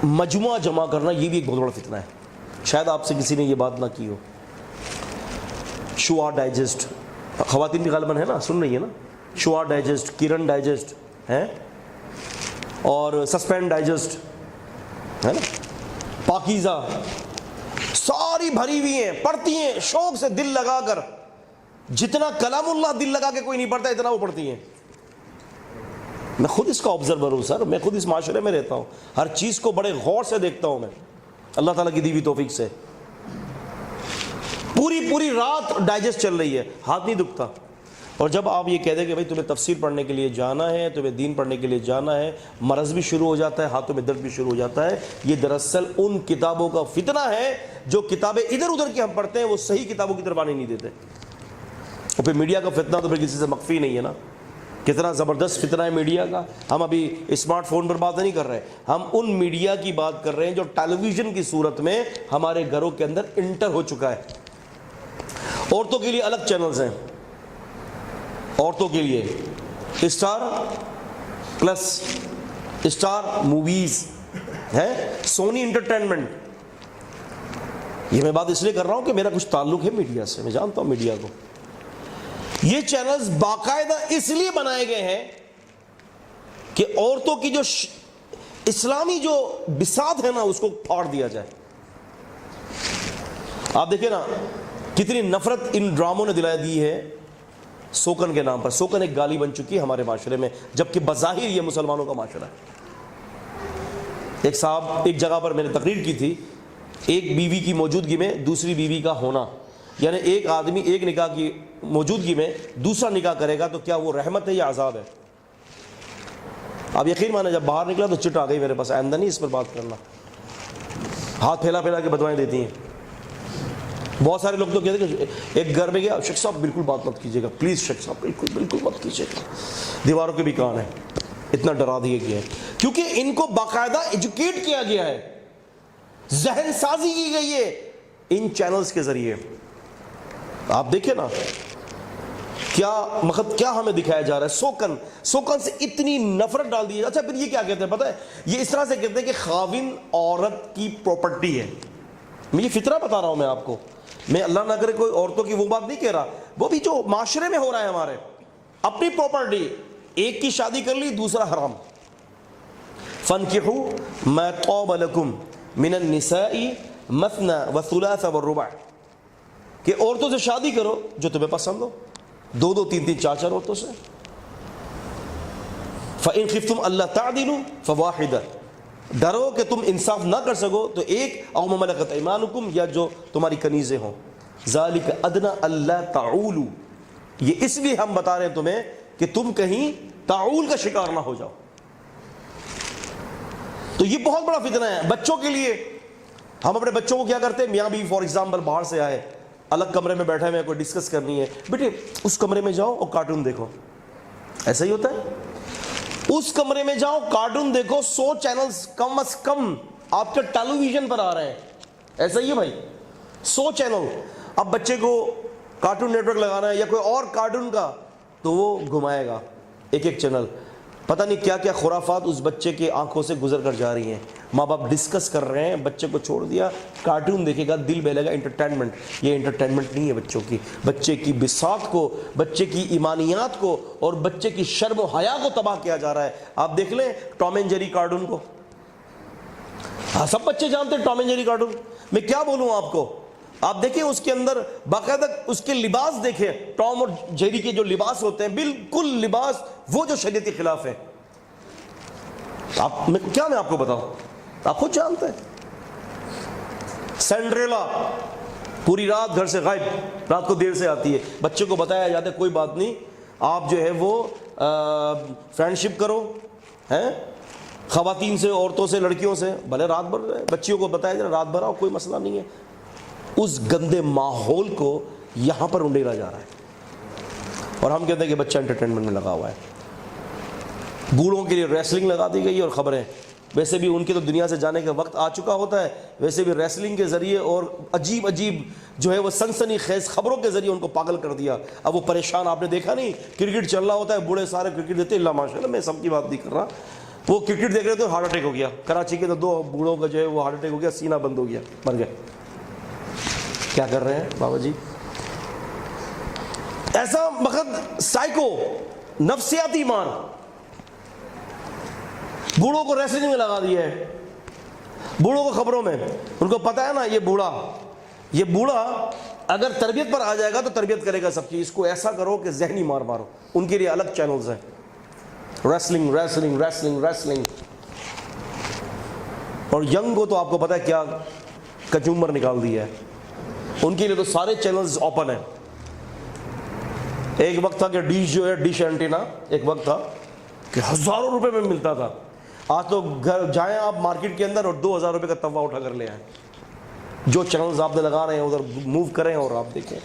Speaker 1: مجموعہ جمع کرنا یہ بھی ایک بہت بڑا فتنہ ہے. شاید آپ سے کسی نے یہ بات نہ کی ہو. شعاع ڈائجسٹ، خواتین بھی غالباً ہے نا، سن رہی ہے نا، شعاع ڈائجسٹ، کرن ڈائجسٹ ہے، اور سسپینڈ ڈائجسٹ ہے نا، پاکیزہ، ساری بھری ہوئی ہیں، پڑھتی ہیں شوق سے دل لگا کر، جتنا کلام اللہ دل لگا کے کوئی نہیں پڑھتا اتنا وہ پڑھتی ہیں. میں خود اس کا آبزرور ہوں سر، میں خود اس معاشرے میں رہتا ہوں، ہر چیز کو بڑے غور سے دیکھتا ہوں میں، اللہ تعالیٰ کی دی ہوئی توفیق سے. پوری رات ڈائجسٹ چل رہی ہے، ہاتھ نہیں دکھتا. اور جب آپ یہ کہہ دیں کہ بھائی تمہیں تفسیر پڑھنے کے لیے جانا ہے، تمہیں دین پڑھنے کے لیے جانا ہے، مرض بھی شروع ہو جاتا ہے، ہاتھوں میں درد بھی شروع ہو جاتا ہے. یہ دراصل ان کتابوں کا فتنہ ہے جو کتابیں ادھر ادھر کی ہم پڑھتے ہیں، وہ صحیح کتابوں کی طرف آنے نہیں دیتے. اور پھر میڈیا کا فتنہ تو پھر کسی سے مخفی نہیں ہے نا، کتنا زبردست فتنہ ہے میڈیا کا. ہم ابھی اسمارٹ فون پر بات نہیں کر رہے، ہم ان میڈیا کی بات کر رہے ہیں جو ٹیلی ویژن کی صورت میں ہمارے گھروں کے اندر انٹر ہو چکا ہے. عورتوں کے لیے الگ چینلز ہیں، عورتوں کے لیے اسٹار پلس، اسٹار موویز ہے، سونی انٹرٹینمنٹ. یہ میں بات اس لیے کر رہا ہوں کہ میرا کچھ تعلق ہے میڈیا سے، میں جانتا ہوں میڈیا کو. یہ چینلز باقاعدہ اس لیے بنائے گئے ہیں کہ عورتوں کی جو اسلامی جو بساط ہے نا اس کو پھاڑ دیا جائے. آپ دیکھیں نا کتنی نفرت ان ڈراموں نے دلائی دی ہے سوکن کے نام پر. سوکن ایک گالی بن چکی ہے ہمارے معاشرے میں، جبکہ بظاہر یہ مسلمانوں کا معاشرہ ہے. ایک صاحب ایک جگہ پر میں نے تقریر کی تھی، ایک بیوی کی موجودگی میں دوسری بیوی کا ہونا، یعنی ایک آدمی ایک نکاح کی موجودگی میں دوسرا نکاح کرے گا تو کیا وہ رحمت ہے یا عذاب ہے؟ آپ یقین مانے جب باہر نکلا تو چٹ آ گئی میرے پاس، آئندہ نہیں اس پر بات کرنا. ہاتھ پھیلا پھیلا کے بدوائیں دیتی ہیں. بہت سارے لوگ تو کہتے ہیں کہ ایک گھر میں گیا، شیخ صاحب بالکل بات مت کیجیے گا پلیز، شیخ صاحب بالکل مت کیجیے گا. دیواروں کے بھی کان ہیں، اتنا ڈرا دیا گیا ہے کیونکہ ان کو باقاعدہ ایجوکیٹ کیا گیا ہے، ذہن سازی کی گئی ہے ان چینلز کے ذریعے. آپ دیکھیں نا کیا ہمیں دکھایا جا رہا ہے. سوکن سے اتنی نفرت ڈال دی. اچھا پھر یہ کیا کہتے ہیں پتہ ہے، یہ اس طرح سے کہتے ہیں کہ خاوند عورت کی پراپرٹی ہے. میں یہ فطرہ بتا رہا ہوں میں آپ کو، میں اللہ نہ کرے کوئی عورتوں کی وہ بات نہیں کہہ رہا، وہ بھی جو معاشرے میں ہو رہا ہے ہمارے، اپنی پراپرٹی. ایک کی شادی کر لی دوسرا حرام. فَانْكِحُوا مَا طَابَ لَكُمْ مِنَ النِّسَاءِ مَثْنَى وَثُلَاثَ وَالرُّبَاعَ، کہ عورتوں سے شادی کرو جو تمہیں پسند ہو، دو تین چار عورتوں سے. فَإِنْ خِفْتُمْ أَلَّا تَعْدِلُوا فَوَاحِدَةً، ڈرو کہ تم انصاف نہ کر سکو تو ایک، او ما ملکت ایمانکم، یا جو تمہاری کنیزیں ہوں. ذالک ادنی الا تعولوا، یہ اس لیے ہم بتا رہے ہیں تمہیں کہ تم کہیں تعول کا شکار نہ ہو جاؤ. تو یہ بہت بڑا فتنہ ہے بچوں کے لیے. ہم اپنے بچوں کو کیا کرتے ہیں، میاں بیوی فار ایگزامپل باہر سے آئے، الگ کمرے میں بیٹھے ہوئے، کوئی ڈسکس کرنی ہے، بیٹے اس کمرے میں جاؤ اور کارٹون دیکھو. ایسا ہی ہوتا ہے، اس کمرے میں جاؤ کارٹون دیکھو. 100 چینلز کم از کم آپ کے ٹیلی ویژن پر آ رہے ہیں. ایسا ہی ہے بھائی، 100 چینل. اب بچے کو کارٹون نیٹ ورک لگانا ہے یا کوئی اور کارٹون کا تو وہ گھمائے گا ایک چینل. پتہ نہیں کیا کیا خرافات اس بچے کے آنکھوں سے گزر کر جا رہی ہیں. ماں باپ ڈسکس کر رہے ہیں، بچے کو چھوڑ دیا، کارٹون دیکھے گا، دل بہلے گا. انٹرٹینمنٹ، یہ انٹرٹینمنٹ نہیں ہے بچوں کی. بچے کی بساط کو، بچے کی ایمانیات کو اور بچے کی شرم و حیا کو تباہ کیا جا رہا ہے. آپ دیکھ لیں ٹام اینڈ جیری کارٹون کو، ہاں سب بچے جانتے ہیں ٹام اینڈ جیری کارٹون. میں کیا بولوں آپ کو، آپ دیکھیں اس کے اندر باقاعدہ اس کے لباس دیکھیں، ٹام اور جیری کے جو لباس ہوتے ہیں بالکل لباس وہ جو شریعت کے خلاف ہے. میں آپ کو بتاؤں، آپ خود جانتے ہیں. سینڈریلا پوری رات گھر سے غائب، رات کو دیر سے آتی ہے، بچے کو بتایا جاتا ہے کوئی بات نہیں، آپ جو ہے وہ فرینڈ شپ کرو ہیں خواتین سے، عورتوں سے، لڑکیوں سے، بھلے رات بھر. بچیوں کو بتایا جائے رات بھر آؤ، کوئی مسئلہ نہیں ہے. اس گندے ماحول کو یہاں پر انڈیلا جا رہا ہے اور ہم کہتے ہیں کہ بچہ انٹرٹینمنٹ میں لگا ہوا ہے. بوڑھوں کے لیے ریسلنگ لگا دی گئی اور خبریں، ویسے بھی ان کے تو دنیا سے جانے کا وقت آ چکا ہوتا ہے، ویسے بھی ریسلنگ کے ذریعے اور عجیب جو ہے وہ سنسنی خیز خبروں کے ذریعے ان کو پاگل کر دیا. اب وہ پریشان، آپ نے دیکھا نہیں کرکٹ چل رہا ہوتا ہے، بوڑھے سارے کرکٹ دیتے، اللہ ماشاء اللہ، میں سب کی بات نہیں کر رہا، وہ کرکٹ دیکھ رہے تھے ہارٹ اٹیک ہو گیا. کراچی کے تو 2 بوڑھوں کا جو ہے وہ ہارٹ اٹیک ہو گیا، سینہ بند ہو گیا، مر گئے. کیا کر رہے ہیں بابا جی؟ ایسا مقد سائیکو نفسیاتی مار. بوڑھوں کو ریسلنگ میں لگا دیا ہے، بوڑھوں کو خبروں میں، ان کو پتا ہے نا یہ بوڑھا اگر تربیت پر آ جائے گا تو تربیت کرے گا سب کی، اس کو ایسا کرو کہ ذہنی مار مارو، ان کے لیے الگ چینلز ہیں، ریسلنگ ریسلنگ ریسلنگ ریسلنگ. اور ینگ کو تو آپ کو پتا ہے کیا کچومر نکال دیا ہے، ان کے لیے تو سارے چینلز اوپن ہیں. ایک وقت تھا کہ ڈش اینٹینا ایک وقت تھا کہ ہزاروں روپے میں ملتا تھا، آج تو گھر جائیں آپ مارکیٹ کے اندر اور 2000 روپے کا توا اٹھا کر لے آئیں. جو چینلز آپ نے لگا رہے ہیں ادھر موو کریں اور آپ دیکھیں.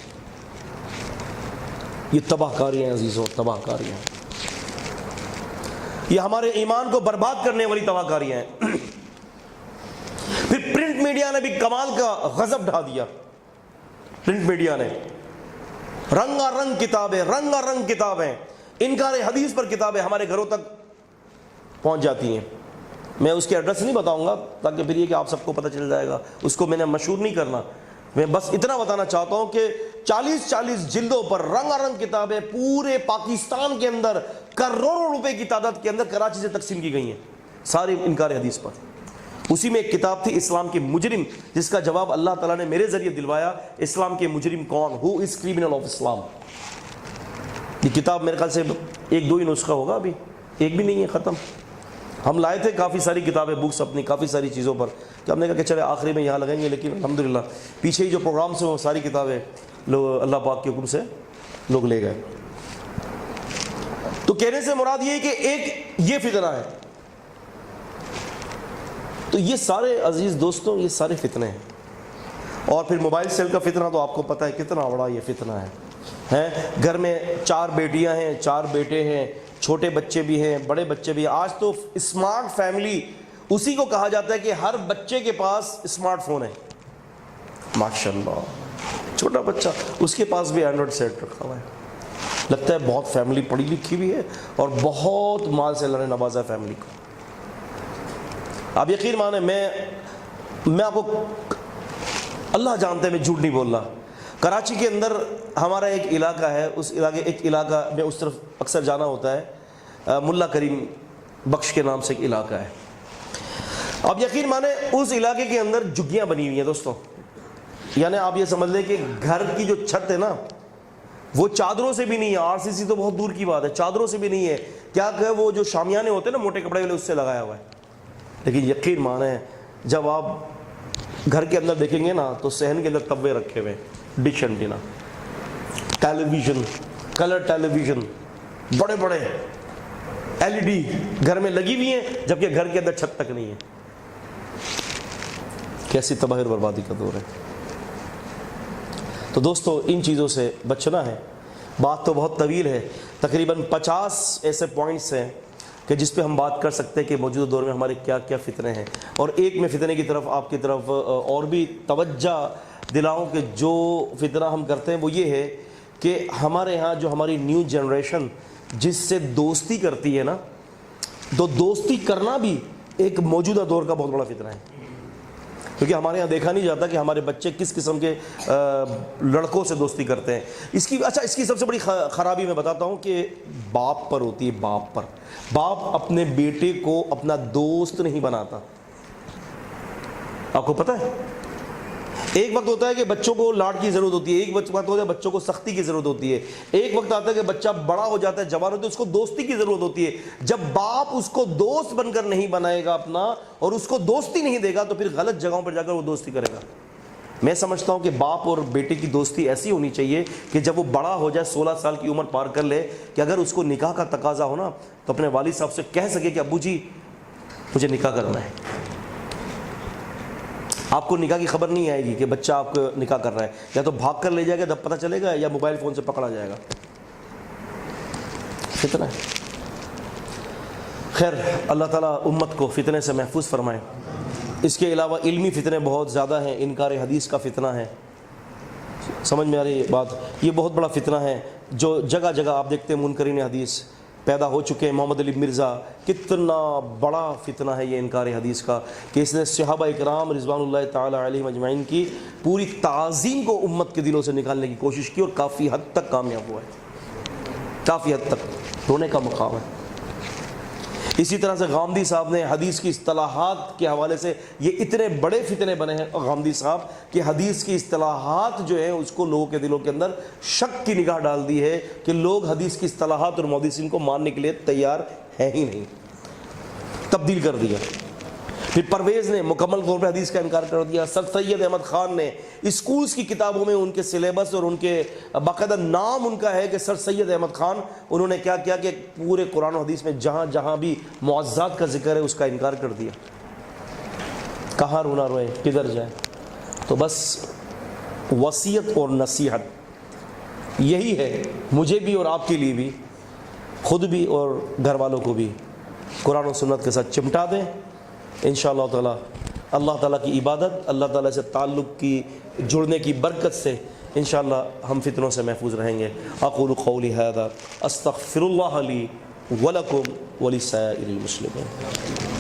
Speaker 1: یہ تباہ کاریاں عزیزوں، تباہ کاریاں، یہ ہمارے ایمان کو برباد کرنے والی تباہ کاریاں ہیں. پھر پرنٹ میڈیا نے بھی کمال کا غضب ڈھا دیا. پرنٹ میڈیا نے رنگا رنگ کتابیں انکار حدیث پر کتابیں ہمارے گھروں تک پہنچ جاتی ہیں. میں اس کے ایڈریس نہیں بتاؤں گا تاکہ پھر یہ کہ آپ سب کو پتہ چل جائے گا، اس کو میں نے مشہور نہیں کرنا. میں بس اتنا بتانا چاہتا ہوں کہ 40 جلدوں پر رنگا رنگ کتابیں پورے پاکستان کے اندر کروڑوں روپے کی تعداد کے اندر کراچی سے تقسیم کی گئی ہیں، سارے انکار حدیث پر. اسی میں ایک کتاب تھی اسلام کے مجرم، جس کا جواب اللہ تعالیٰ نے میرے ذریعے دلوایا. اسلام کے مجرم کون؟ ہو از کریمنل آف اسلام. یہ کتاب میرے خیال سے 1-2 ہی نسخہ ہوگا، ابھی ایک بھی نہیں ہے ختم. ہم لائے تھے کافی ساری کتابیں، بکس اپنی کافی ساری چیزوں پر، کہ ہم نے کہا کہ چلے آخری میں یہاں لگیں گے، لیکن الحمدللہ پیچھے ہی جو پروگرامس ہیں وہ ساری کتابیں لوگ اللہ پاک کے حکم سے لوگ لے گئے. تو کہنے سے مراد یہ ہے کہ ایک یہ فتنہ ہے. تو یہ سارے عزیز دوستوں یہ سارے فتنے ہیں. اور پھر موبائل سیل کا فتنہ تو آپ کو پتہ ہے کتنا بڑا یہ فتنہ ہے. گھر میں 4 بیٹیاں ہیں، 4 بیٹے ہیں، چھوٹے بچے بھی ہیں، بڑے بچے بھی ہیں. آج تو اسمارٹ فیملی اسی کو کہا جاتا ہے کہ ہر بچے کے پاس اسمارٹ فون ہے. ماشاءاللہ چھوٹا بچہ اس کے پاس بھی اینڈرائڈ سیٹ رکھا ہوا ہے. لگتا ہے بہت فیملی پڑھی لکھی بھی ہے اور بہت مال سے اللہ نے نوازا فیملی کو. آپ یقین مانیں میں آپ کو اللہ جانتے ہیں میں جھوٹ نہیں بول رہا. کراچی کے اندر ہمارا ایک علاقہ ہے، اس علاقہ میں اس طرف اکثر جانا ہوتا ہے. ملا کریم بخش کے نام سے ایک علاقہ ہے. اب یقین مانیں اس علاقے کے اندر جھگیاں بنی ہوئی ہیں دوستوں. یعنی آپ یہ سمجھ لیں کہ گھر کی جو چھت ہے نا وہ چادروں سے بھی نہیں ہے. RCC تو بہت دور کی بات ہے، چادروں سے بھی نہیں ہے. کیا کہ وہ جو شامیانے ہوتے ہیں نا موٹے کپڑے والے، اس سے لگایا ہوا ہے. لیکن یقین مانیں جب آپ گھر کے اندر دیکھیں گے نا تو صحن کے اندر توے رکھے ہوئے، ڈش اینٹینا، ٹیلی ویژن، کلر ٹیلی ویژن، بڑے بڑے LED گھر میں لگی ہوئی ہیں، جبکہ گھر کے اندر چھت تک نہیں ہے. کیسی تباہی اور بربادی کا دور ہے. تو دوستو ان چیزوں سے بچنا ہے. بات تو بہت طویل ہے، تقریباً 50 ایسے پوائنٹس ہیں کہ جس پہ ہم بات کر سکتے ہیں کہ موجودہ دور میں ہمارے کیا کیا فتنے ہیں. اور ایک میں فتنے کی طرف آپ کی طرف اور بھی توجہ دلاؤں کہ جو فتنہ ہم کرتے ہیں وہ یہ ہے کہ ہمارے ہاں جو ہماری نیو جنریشن جس سے دوستی کرتی ہے نا، تو دوستی کرنا بھی ایک موجودہ دور کا بہت بڑا فتنہ ہے. کیونکہ ہمارے یہاں دیکھا نہیں جاتا کہ ہمارے بچے کس قسم کے لڑکوں سے دوستی کرتے ہیں. اس کی سب سے بڑی خرابی میں بتاتا ہوں کہ باپ پر ہوتی ہے. باپ اپنے بیٹے کو اپنا دوست نہیں بناتا. آپ کو پتہ ہے ایک وقت ہوتا ہے کہ بچوں کو لاڈ کی ضرورت ہوتی ہے، ایک وقت ہوتا ہے بچوں کو سختی کی ضرورت ہوتی ہے، ایک وقت آتا ہے کہ بچہ بڑا ہو جاتا ہے، جوان ہوتا ہے، اس کو دوستی کی ضرورت ہوتی ہے. جب باپ اس کو دوست بن کر نہیں بنائے گا اپنا اور اس کو دوستی نہیں دے گا تو پھر غلط جگہوں پر جا کر وہ دوستی کرے گا. میں سمجھتا ہوں کہ باپ اور بیٹے کی دوستی ایسی ہونی چاہیے کہ جب وہ بڑا ہو جائے، 16 سال کی عمر پار کر لے، کہ اگر اس کو نکاح کا تقاضا ہو نا تو اپنے والد صاحب سے کہہ سکے کہ ابو جی مجھے نکاح کرنا ہے. آپ کو نکاح کی خبر نہیں آئے گی کہ بچہ آپ کو نکاح کر رہا ہے، یا تو بھاگ کر لے جائے گا تب پتہ چلے گا، یا موبائل فون سے پکڑا جائے گا. فتنہ ہے. خیر اللہ تعالیٰ امت کو فتنے سے محفوظ فرمائے. اس کے علاوہ علمی فتنے بہت زیادہ ہیں. انکار حدیث کا فتنہ ہے، سمجھ میں آ رہی بات؟ یہ بہت بڑا فتنہ ہے جو جگہ جگہ آپ دیکھتے ہیں منکرین حدیث پیدا ہو چکے ہیں. محمد علی مرزا، کتنا بڑا فتنہ ہے یہ انکار حدیث کا، کہ اس نے صحابہ اکرام رضوان اللہ تعالی علیہم اجمعین کی پوری تعظیم کو امت کے دلوں سے نکالنے کی کوشش کی اور کافی حد تک کامیاب ہوا ہے. کافی حد تک رونے کا مقام ہے. اسی طرح سے غامدی صاحب نے حدیث کی اصطلاحات کے حوالے سے، یہ اتنے بڑے فتنے بنے ہیں غامدی صاحب کہ حدیث کی اصطلاحات جو ہیں اس کو لوگوں کے دلوں کے اندر شک کی نگاہ ڈال دی ہے کہ لوگ حدیث کی اصطلاحات اور محدثین کو ماننے کے لیے تیار ہیں ہی نہیں، تبدیل کر دیا۔ پھر پرویز نے مکمل طور پہ حدیث کا انکار کر دیا۔ سر سید احمد خان نے اسکولز کی کتابوں میں ان کے سلیبس اور ان کے باقاعدہ نام ان کا ہے کہ سر سید احمد خان، انہوں نے کیا کیا کہ پورے قرآن و حدیث میں جہاں جہاں بھی معزات کا ذکر ہے اس کا انکار کر دیا۔ کہاں رونا روئے، کدھر جائے؟ تو بس وصیت اور نصیحت یہی ہے مجھے بھی اور آپ کے لیے بھی، خود بھی اور گھر والوں کو بھی، قرآن و سنت کے ساتھ چمٹا دیں انشاءاللہ تعالی۔ اللہ تعالیٰ کی عبادت، اللہ تعالیٰ سے تعلق کی جڑنے کی برکت سے انشاءاللہ ہم فتنوں سے محفوظ رہیں گے۔ اقول قولی ھذا استغفر اللہ لی ولکم ولسائر المسلمین۔